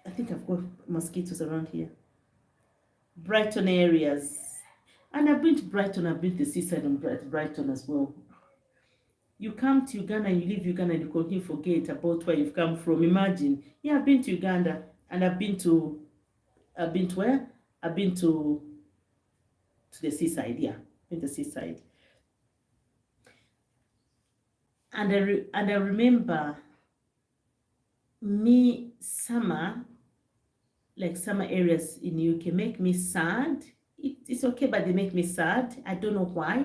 I think I've got mosquitoes around here. Brighton areas. And I've been to Brighton, I've been to the seaside on Brighton as well. You come to Uganda and you leave Uganda and you continue to forget about where you've come from. Imagine. Yeah, I've been to Uganda and I've been to where? I've been to the seaside, yeah. In the seaside. And I remember me summer, like summer areas in UK make me sad. It's okay, but they make me sad. I don't know why.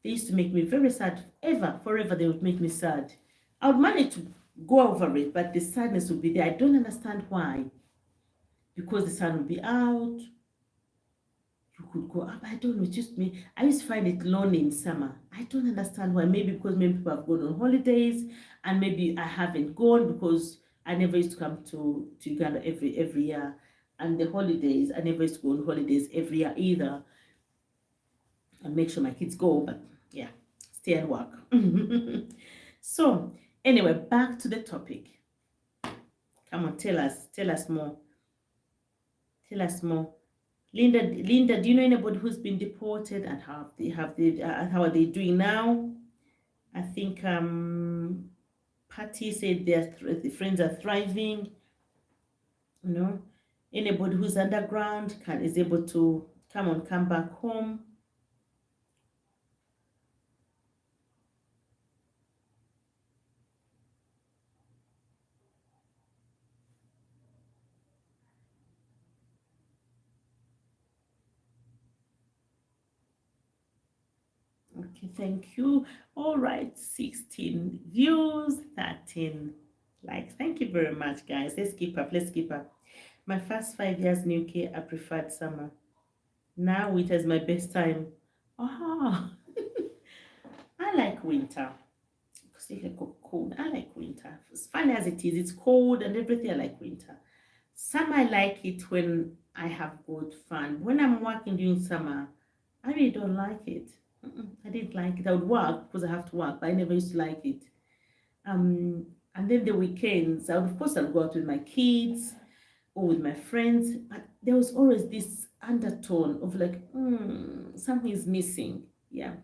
They used to make me very sad. Forever, they would make me sad. I would manage to go over it, but the sadness would be there. I don't understand why. Because the sun would be out, you could go up. I don't know, it's just me. I used to find it lonely in summer. I don't understand why. Maybe because many people have gone on holidays, and maybe I haven't gone because I never used to come to Uganda every year. And the holidays, I never used to go on holidays every year either. And make sure my kids go, but yeah, stay and work. So anyway, back to the topic. Come on, tell us more. Tell us more. Linda, do you know anybody who's been deported, and how are they doing now? I think Patty said the friends are thriving. You know, anybody who's underground is able to come back home. Okay, thank you. All right, 16 views, 13 likes. Thank you very much, guys. Let's keep up. My first 5 years in UK, I preferred summer. Now winter is my best time. Ah, I like winter. Because they get cold. I like winter. As fun as it is, it's cold and everything. I like winter. Summer, I like it when I have good fun. When I'm working during summer, I really don't like it. I didn't like it. I would work because I have to work, but I never used to like it. And then the weekends, of course, I'll go out with my kids or with my friends, but there was always this undertone of like, something is missing. Yeah.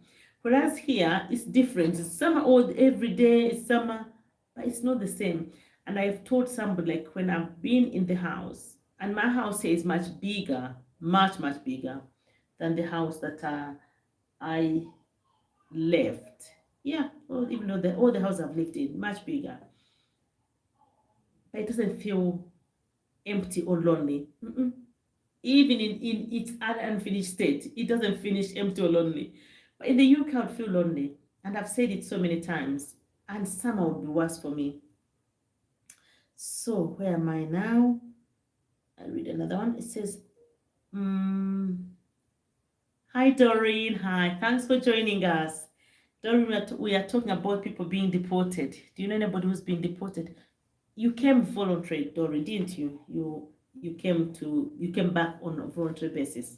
Whereas here, it's different. It's summer all every day, it's summer, but it's not the same. And I've told somebody, like, when I've been in the house, and my house here is much bigger, much bigger than the house that I left. Yeah, well, even though all the houses I've lived in, much bigger. But it doesn't feel empty or lonely. Even in its unfinished state, it doesn't finish empty or lonely. But in the UK, I would feel lonely. And I've said it so many times. And summer would be worse for me. So where am I now? I'll read another one. It says, hi Doreen, hi. Thanks for joining us. Doreen, we are talking about people being deported. Do you know anybody who's been deported? You came voluntary, Doreen, didn't you? You came back on a voluntary basis.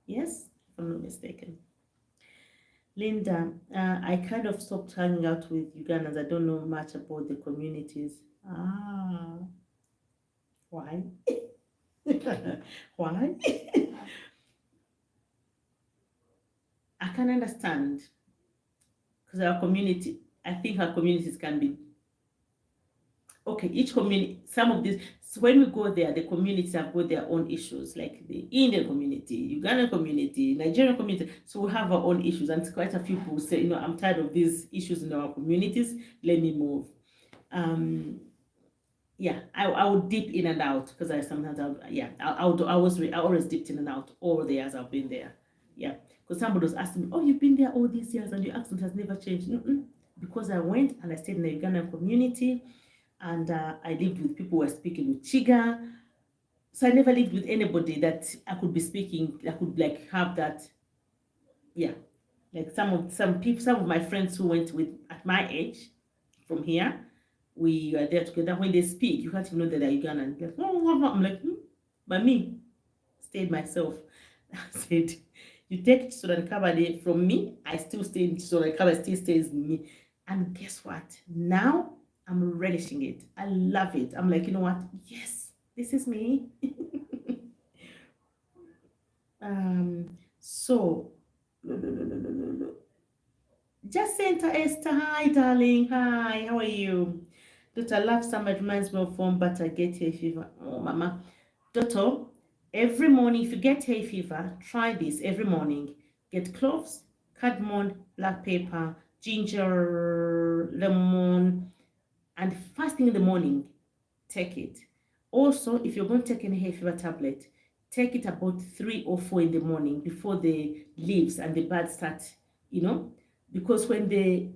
Yes, if I'm not mistaken. Linda, I kind of stopped hanging out with Ugandans. I don't know much about the communities. Ah, why? Why? I can understand because I think our communities can be okay. Each community, some of these, so when we go there, the communities have got their own issues, like the Indian community, Ugandan community, Nigerian community. So we have our own issues, and quite a few people say, I'm tired of these issues in our communities. Let me move. yeah, I would dip in and out because I sometimes I always dipped in and out all the years I've been there. Yeah, because somebody was asking me, oh, you've been there all these years and your accent has never changed. Mm-mm. Because I went and I stayed in the Ugandan community, and I lived with people who were speaking with Chiga. So I never lived with anybody that I could be speaking, I could like have that, yeah. Like some of my friends who went with at my age from here, we are there together. When they speak, you can't even know that they're Ugandan. Like, oh, I'm like, but me, stayed myself. I said, you take Chisoda Kabade from me, I still stay in Chisoda Kabade, still stays in me. And guess what? Now I'm relishing it. I love it. I'm like, you know what? Yes, this is me. So Jacinta Esther, hi darling, hi, how are you? Daughter, love summer reminds me of warm but I get hay fever. Oh, mama. Daughter, every morning, if you get hay fever, try this every morning. Get cloves, cardamom, black pepper, ginger, lemon, and first thing in the morning, take it. Also, if you're going to take any hay fever tablet, take it about 3 or 4 in the morning before the leaves and the buds start, you know, because when the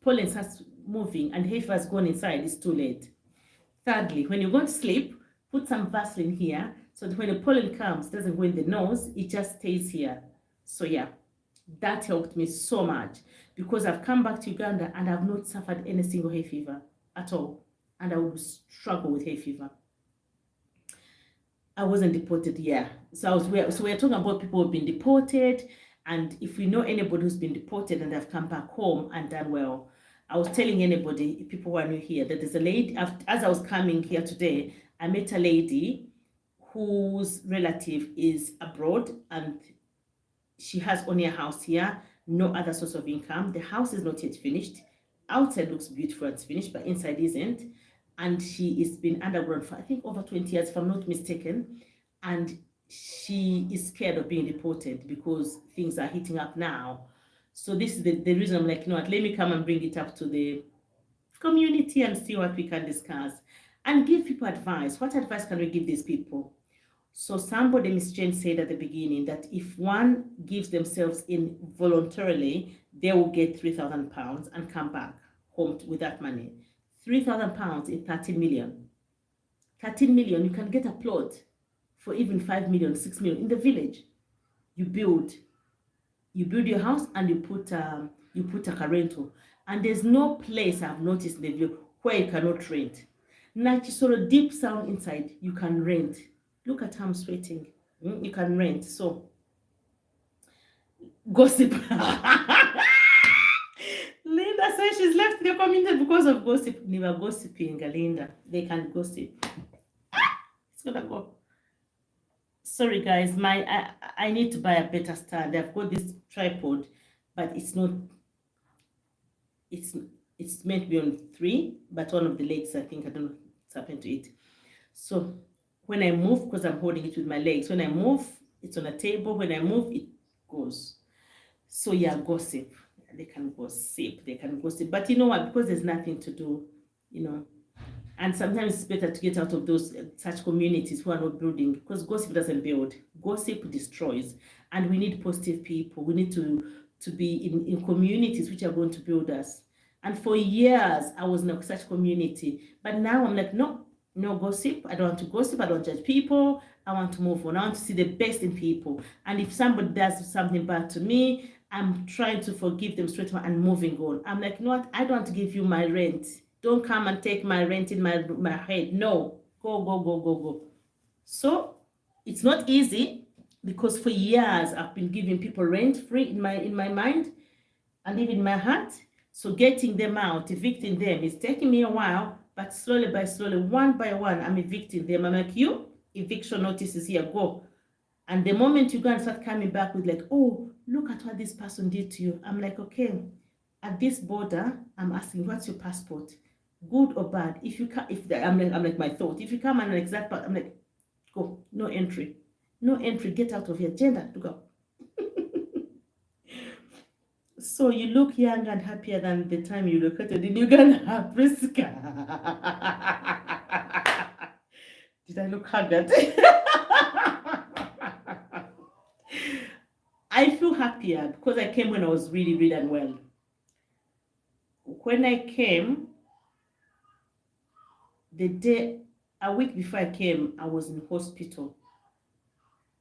pollen starts moving and hay fever has gone inside, it's too late. Thirdly, when you're going to sleep, put some Vaseline here so that when the pollen comes, it doesn't go in the nose, it just stays here. So yeah, that helped me so much because I've come back to Uganda and I've not suffered any single hay fever at all. And I would struggle with hay fever. I wasn't deported, yeah. So we're talking about people who've been deported, and if we know anybody who's been deported and have come back home and done well. I was telling anybody, people who are new here, that there's a lady, as I was coming here today, I met a lady whose relative is abroad and she has only a house here, no other source of income. The house is not yet finished. Outside looks beautiful and finished, but inside isn't. And she is been underground for I think over 20 years, if I'm not mistaken. And she is scared of being deported because things are heating up now. So this is the reason I'm like, you know what, let me come and bring it up to the community and see what we can discuss and give people advice. What advice can we give these people? So somebody, Miss Jane, said at the beginning that if one gives themselves in voluntarily, they will get £3,000 and come back home with that money. £3,000 is 13 million. 13 million, you can get a plot for even 5 million, 6 million in the village. You build your house and you put a rental. And there's no place I've noticed in the village where you cannot rent. Now, sort of deep sound inside, you can rent. Look at how I'm sweating. You can rent. So, gossip. Linda says she's left the community because of gossip. Never gossiping, Linda. They can gossip. It's gonna go. Sorry, guys. I need to buy a better stand. I've got this tripod, but it's not. It's meant to be on 3, but one of the legs, I think, I don't know what's happened to it. So when I move, because I'm holding it with my legs, when I move, it's on a table. When I move, it goes. So yeah, gossip. They can gossip. But you know what? Because there's nothing to do, you know. And sometimes it's better to get out of those such communities who are not building, because gossip doesn't build. Gossip destroys. And we need positive people. We need to be in communities which are going to build us. And for years, I was in such community. But now I'm like, no gossip. I don't want to gossip. I don't judge people. I want to move on. I want to see the best in people. And if somebody does something bad to me, I'm trying to forgive them straight away and moving on. I'm like, you know what? I don't want to give you my rent. Don't come and take my rent in my head. No. Go. So it's not easy because for years I've been giving people rent free in my mind and even in my heart. So getting them out, evicting them, is taking me a while, but slowly by slowly, one by one, I'm evicting them. I'm like, you, eviction notice is here, go. And the moment you go and start coming back with like, oh, look at what this person did to you. I'm like, okay, at this border, I'm asking, what's your passport? Good or bad? If you come, I'm like my thought. If you come on an exact part, I'm like, go, no entry. No entry, get out of here. Gender, to go. So you look young and happier than the time you located in Uganda, Priska. Did I look haggard? I feel happier because I came when I was really, really unwell. When I came, a week before I came, I was in hospital.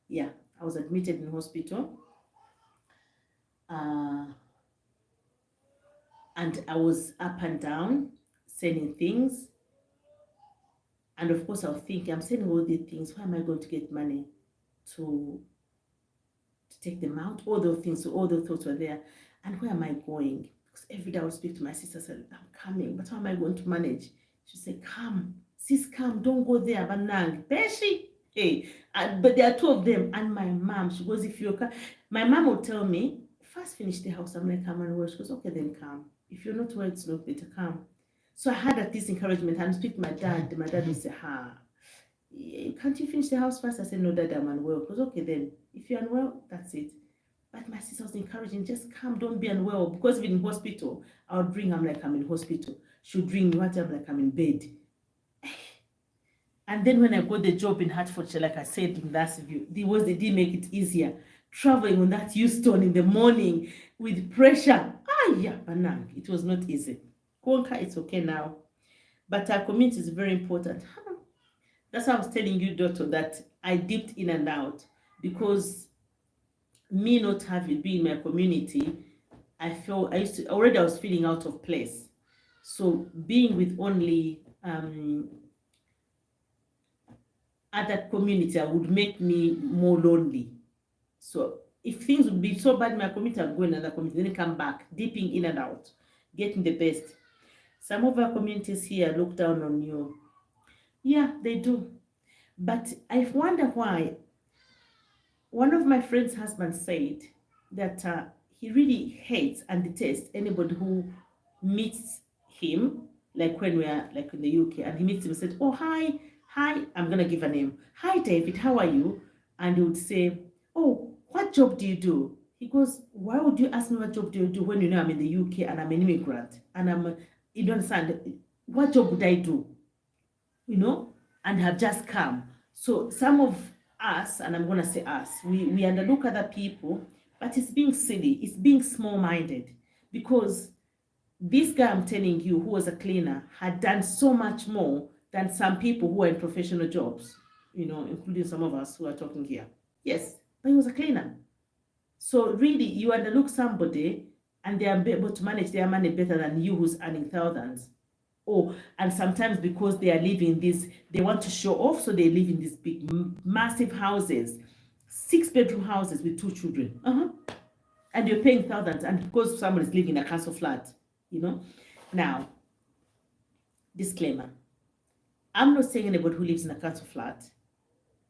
Yeah, I was admitted in hospital. And I was up and down, selling things. And of course, I was thinking, I'm selling all these things. Where am I going to get money to take them out? All those things, so all those thoughts were there. And where am I going? Because every day I would speak to my sister, said, I'm coming, but how am I going to manage? She said, come, sis, come, don't go there, Banang. Peshi. Hey, but there are two of them. And my mom, she goes, if you're, my mom will tell me, first finish the house, I'm like, come and work. She goes, okay, then come. If you're not well, it's not better, come. So I had this encouragement and speak to my dad. My dad would say, can't you finish the house first? I said, no, Dad, I'm unwell. Because okay, then, if you're unwell, that's it. But my sister was encouraging, just come, don't be unwell. Because we're in hospital, I would bring, I'm like, I'm in hospital. She would bring me water, I'm like, I'm in bed. And then when I got the job in Hertfordshire, like I said in last review, they did make it easier. Traveling on that Houston in the morning with pressure. Banang, it was not easy. Konka, it's okay now. But our community is very important. That's why I was telling you, daughter, that I dipped in and out because me not having been in my community, I was feeling out of place. So being with only other community would make me more lonely. So if things would be so bad in my community, I'd go in another community, then come back, dipping in and out, getting the best. Some of our communities here look down on you. Yeah, they do. But I wonder why. One of my friend's husbands said that he really hates and detests anybody who meets him, like when we are like in the UK, and he meets him and said, oh, hi, I'm going to give a name. Hi, David, how are you? And he would say, oh, what job do you do? He goes, why would you ask me what job do you do when you know I'm in the UK and I'm an immigrant? And you don't understand, what job would I do? You know, and have just come. So some of us, and I'm going to say us, we underlook other people, but it's being silly, it's being small-minded, because this guy I'm telling you, who was a cleaner, had done so much more than some people who are in professional jobs, you know, including some of us who are talking here. Yes, but he was a cleaner. So really, you underlook somebody and they are able to manage their money better than you who's earning thousands. And sometimes because they are living this, they want to show off, so they live in these big, massive houses, 6-bedroom houses with 2 children. And you're paying thousands, and because someone is living in a council flat, you know. Now, disclaimer: I'm not saying anybody who lives in a council flat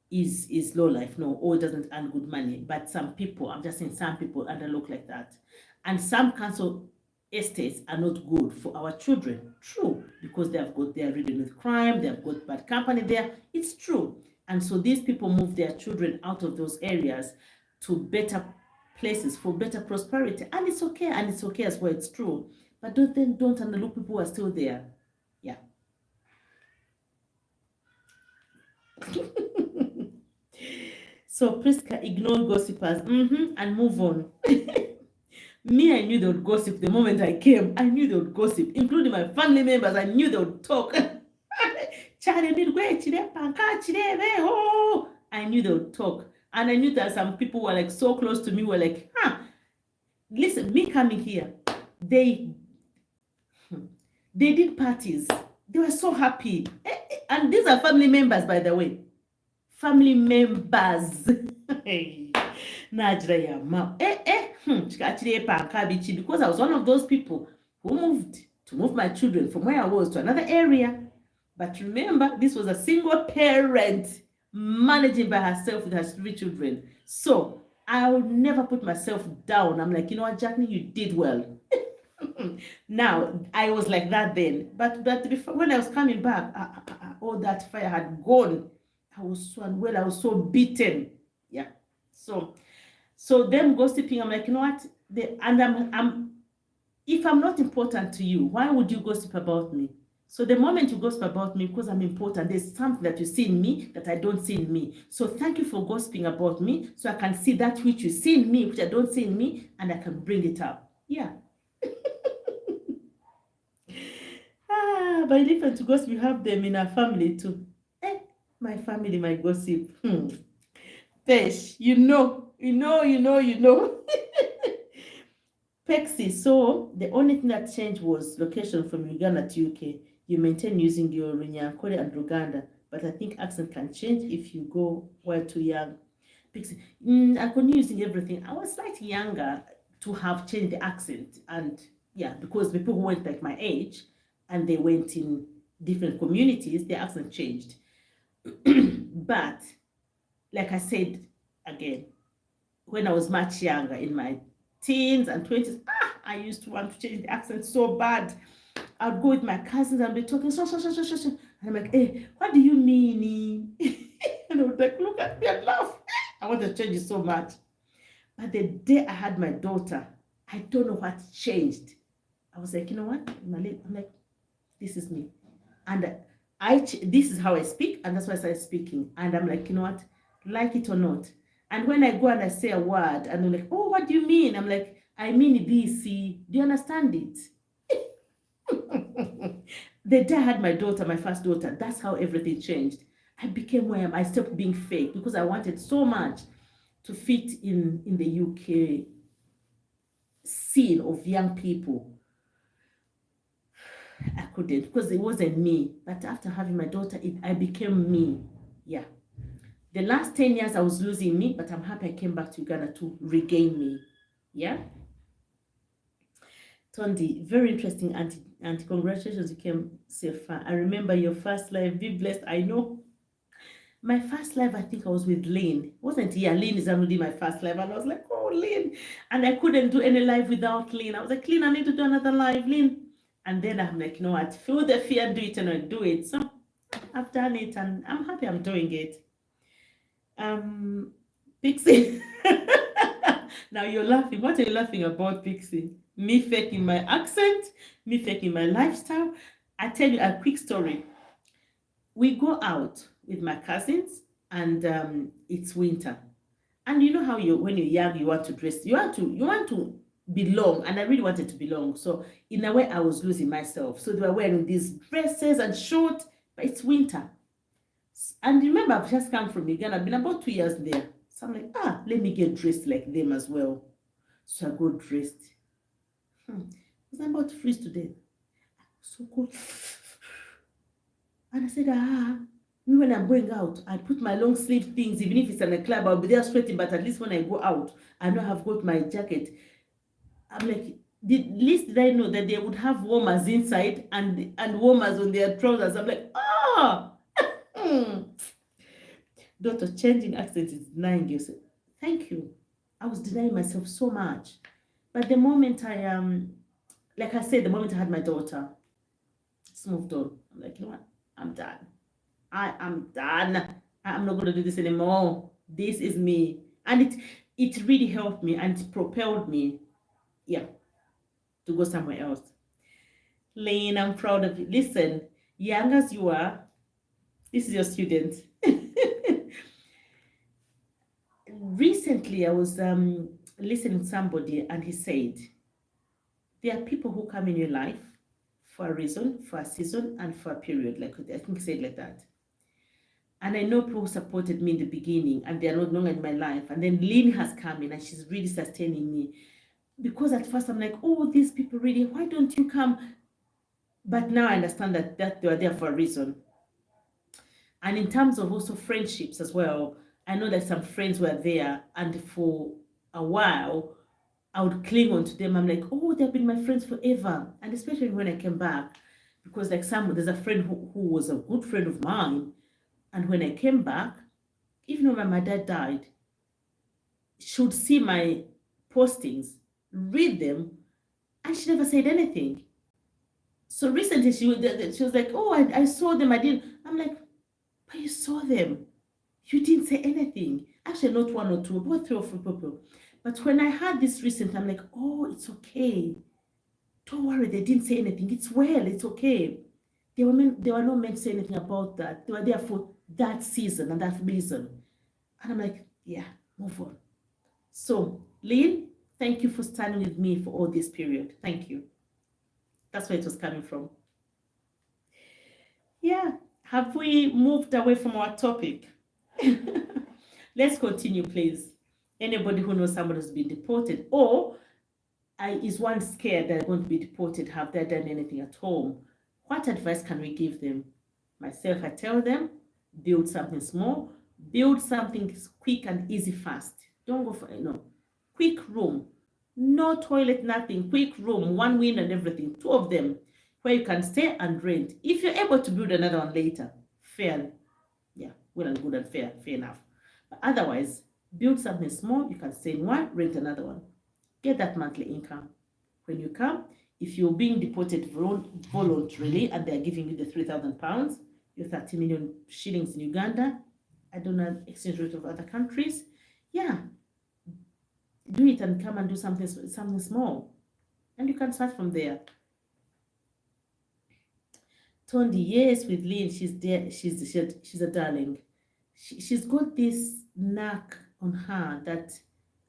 is low life, no, or doesn't earn good money. But some people, I'm just saying, some people underlook like that, and some council estates are not good for our children. True, because they are ridden with crime, they have got bad company there. It's true. And so these people move their children out of those areas to better places for better prosperity. And it's okay, as well, it's true. But don't underlook people who are still there. Yeah. So Priska, ignore gossipers and move on. Me, I knew they would gossip the moment I came. I knew they would gossip, including my family members. I knew they would talk. I knew they would talk. And I knew that some people were like so close to me, were like, listen, me coming here, they did parties. They were so happy. And these are family members, by the way. Family members. Because I was one of those people who moved to move my children from where I was to another area. But remember, this was a single parent managing by herself with her 3 children. So I would never put myself down. I'm like, you know what, Jackie, you did well. Now, I was like that then. But before, when I was coming back, all that fire had gone. I was so unwell. I was so beaten. Yeah. So them gossiping, I'm like, you know what? and I'm if I'm not important to you, why would you gossip about me? So the moment you gossip about me, because I'm important, there's something that you see in me that I don't see in me. So thank you for gossiping about me, so I can see that which you see in me, which I don't see in me, and I can bring it up. Yeah. By different gossip, we have them in our family too. My family, my gossip. Fish, you know. Pexi, so the only thing that changed was location from Uganda to UK. You maintain using your Runyankore and Ruganda, but I think accent can change if you go while too young. Pixie, I continue using everything. I was slightly younger to have changed the accent, and yeah, because the people who went like my age and they went in different communities, their accent changed. But like I said again, when I was much younger, in my teens and 20s, I used to want to change the accent so bad. I'd go with my cousins and be talking, and I'm like, hey, what do you mean? And I would like, look at me and laugh. I want to change it so much. But the day I had my daughter, I don't know what changed. I was like, you know what? I'm like, this is me. And this is how I speak, and that's why I started speaking. And I'm like, you know what? Like it or not. And when I go and I say a word, and they're like, oh, what do you mean? I'm like, I mean this. See, do you understand it? The day I had my daughter, my first daughter, that's how everything changed. I became who I am. I stopped being fake because I wanted so much to fit in the UK scene of young people. I couldn't because it wasn't me. But after having my daughter, I became me. Yeah. The last 10 years I was losing me, but I'm happy I came back to Uganda to regain me. Yeah. Tondi, very interesting, auntie. Congratulations, you came so far. I remember your first live. Be blessed. I know. My first live, I think I was with Lynn. Wasn't he? Yeah, Lynn is already my first live. And I was like, oh, Lynn. And I couldn't do any live without Lynn. I was like, Lynn, I need to do another live, Lynn. And then I'm like, you know what? Feel the fear, do it, and I do it. So I've done it, and I'm happy I'm doing it. Pixie. Now you're laughing. What are you laughing about, Pixie? Me faking my accent, me faking my lifestyle. I tell you a quick story. We go out with my cousins, and it's winter. And you know how when you're young, you want to dress, you want to belong, and I really wanted to belong. So in a way, I was losing myself. So they were wearing these dresses and shorts, but it's winter. And remember, I've just come from Uganda. I've been about 2 years there. So I'm like, let me get dressed like them as well. So I got dressed. Was I about to freeze to death? So cold. And I said, me when I'm going out, I put my long sleeve things, even if it's in a club, I'll be there sweating, but at least when I go out, I know I've got my jacket. I'm like, least did I know that they would have warmers inside and warmers on their trousers. I'm like, Daughter, changing accent is denying yourself. Thank you. I was denying myself so much. But the moment like I said, the moment I had my daughter, it's moved on. I'm like, you know what? I'm done. I am done. I'm not going to do this anymore. This is me. And it really helped me and it propelled me, yeah, to go somewhere else. Lane, I'm proud of you. Listen, young as you are, this is your student. Recently, I was listening to somebody and he said, there are people who come in your life for a reason, for a season, and for a period. Like I think he said like that. And I know people who supported me in the beginning and they are no longer in my life. And then Lynn has come in and she's really sustaining me. Because at first I'm like, oh, these people really, why don't you come? But now I understand that they were there for a reason. And in terms of also friendships as well, I know that some friends were there and for a while, I would cling on to them. I'm like, oh, they've been my friends forever. And especially when I came back, because like there's a friend who was a good friend of mine. And when I came back, even when my dad died, she would see my postings, read them, and she never said anything. So recently she was like, oh, I saw them, I didn't. I'm like, but you saw them. You didn't say anything. Actually, not one or two, about 3 or 4 people. But when I had this recent, I'm like, oh, it's okay. Don't worry, they didn't say anything. It's well, it's okay. They were not meant to say anything about that. They were there for that season and that reason. And I'm like, yeah, move on. So, Lynn, thank you for standing with me for all this period. Thank you. That's where it was coming from. Yeah. Have we moved away from our topic? Let's continue, please. Anybody who knows somebody who's been deported, or is one scared they're going to be deported? Have they done anything at home? What advice can we give them? Myself, I tell them, build something small, build something quick and easy fast. Don't go for, quick room, no toilet, nothing, quick room, one window and everything, two of them, where you can stay and rent. If you're able to build another one later, fair, yeah, well and good and fair enough. But otherwise, build something small, you can stay in one, rent another one. Get that monthly income. When you come, if you're being deported voluntarily and they're giving you the £3,000, your 30 million shillings in Uganda, I don't know the exchange rate of other countries. Yeah, do it and come and do something small, and you can start from there. Tondi, yes, with Lynn, she's there. She's a darling. She's got this knack on her that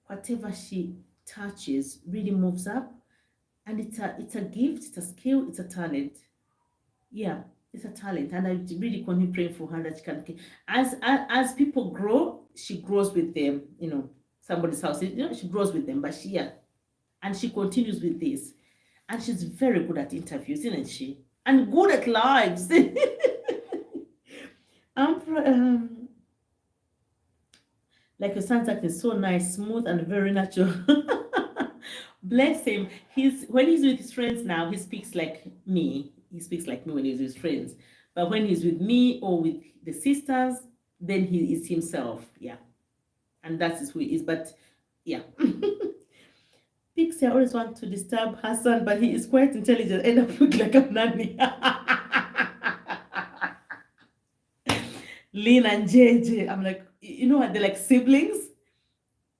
whatever she touches really moves up, and it's a gift, it's a skill, it's a talent. Yeah, it's a talent, and I really continue praying for her that she can. As people grow, she grows with them. Somebody's house. She grows with them, but and she continues with this, and she's very good at interviews, isn't she? And good at lives. Like your son's acting so nice, smooth, and very natural. Bless him. When he's with his friends now, he speaks like me. He speaks like me when he's with his friends. But when he's with me or with the sisters, then he is himself. Yeah. And that's who he is. But yeah. Pixie, I always want to disturb her son, but he is quite intelligent. End up looking like a nanny. Lynn and JJ. I'm like, what? They're like siblings.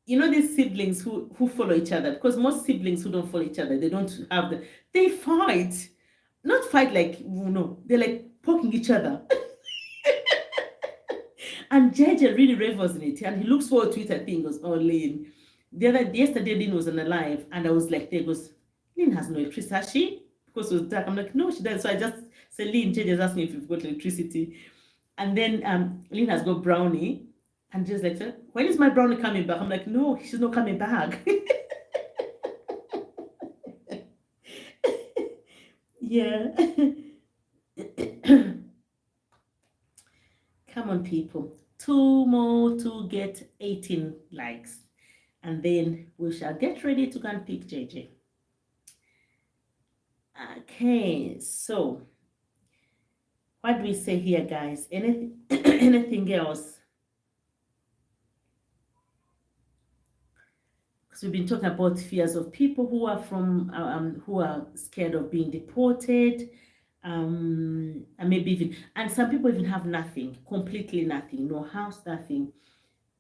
These siblings who follow each other, because most siblings who don't follow each other, they don't have they fight. Not fight like, they're like poking each other. And JJ really revels in it, and he looks forward to it. I think goes, oh, Lynn. Yesterday, Lynn was on a live, and I was like, there goes, Lynn has no electricity, has she? Because it was dark. I'm like, no, she doesn't. So I just said, Lynn, JJ is asking if you've got electricity. And then Lynn has got brownie. And just like, when is my brownie coming back? I'm like, no, she's not coming back. Yeah. Come on, people. 2 more to get 18 likes. And then we shall get ready to go and pick JJ. Okay, so what do we say here, guys? Anything else? Because we've been talking about fears of people who are who are scared of being deported, and maybe even, and some people even have nothing, completely nothing, no house, nothing.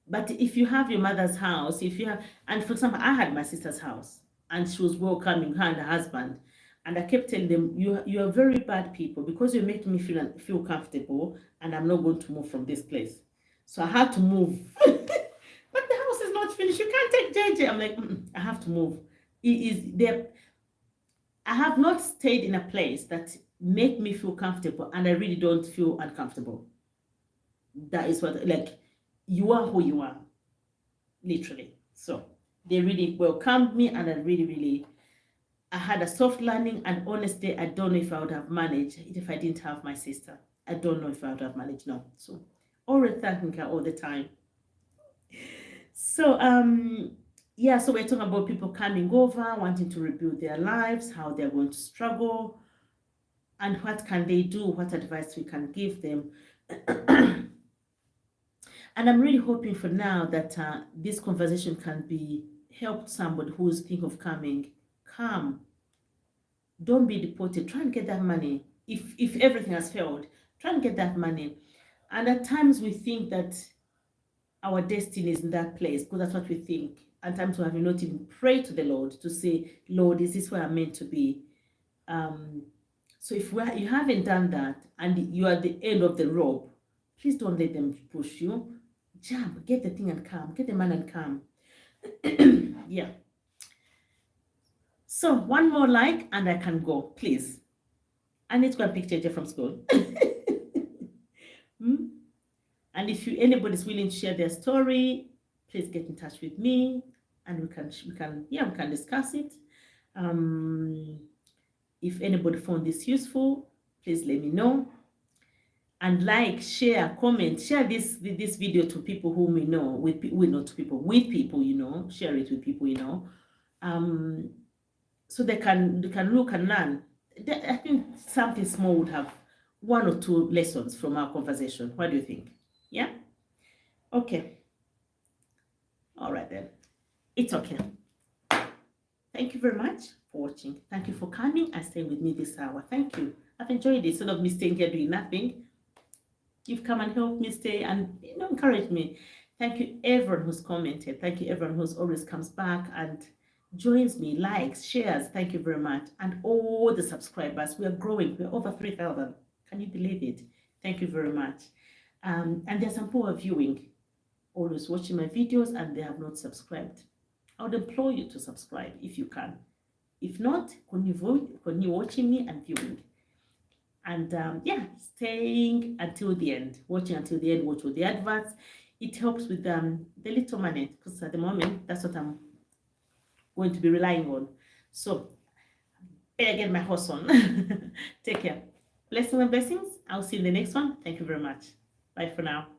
But if you have your mother's house, if you have, and for example, I had my sister's house, and she was welcoming her and her husband, and I kept telling them, you are very bad people, because you're making me feel comfortable, and I'm not going to move from this place. So I had to move. But the house is not finished. You can't take JJ. I'm like, I have to move. It is there. I have not stayed in a place that make me feel comfortable, and I really don't feel uncomfortable. That is what, like, you are who you are, literally. So they really welcomed me, and I really, I had a soft landing. And honestly, I don't know if I would have managed if I didn't have my sister. I don't know if I would have managed now. So always thanking her all the time. So yeah, so we're talking about people coming over, wanting to rebuild their lives, how they're going to struggle, and what can they do, what advice we can give them. And I'm really hoping for now that this conversation can be helped somebody who's thinking of coming. Come. Don't be deported. Try and get that money. If everything has failed, try and get that money. And at times we think that our destiny is in that place, because that's what we think. and times we have not even prayed to the Lord to say, Lord, is this where I'm meant to be? So if you haven't done that and you are at the end of the rope, please don't let them push you. Jump, get the thing and come, get the man and come. Yeah. So one more like and I can go, please. I need to go and pick JJ from school. And if anybody's willing to share their story, please get in touch with me and we can discuss it. If anybody found this useful, please let me know. And like, share, comment, share this video to people whom we know, with people, you know, share it with people, you know, so they can look and learn. I think something small would have 1 or 2 lessons from our conversation. What do you think? Yeah? Okay. All right then. It's okay. Thank you very much for watching. Thank you for coming and staying with me this hour. Thank you. I've enjoyed it. Instead of me staying here doing nothing, you've come and helped me stay and, you know, encourage me. Thank you everyone who's commented. Thank you everyone who's always comes back and joins me, likes, shares. Thank you very much. And all the subscribers. We are growing. We're over 3,000. Can you believe it? Thank you very much. And there's some people who are viewing, always watching my videos, and they have not subscribed. I would implore you to subscribe if you can. If not, continue watching me and viewing. And yeah, staying until the end, watching until the end, watch all the adverts. It helps with the little money, because at the moment, that's what I'm going to be relying on. So, better get my horse on. Take care. Blessings and blessings. I'll see you in the next one. Thank you very much. Bye for now.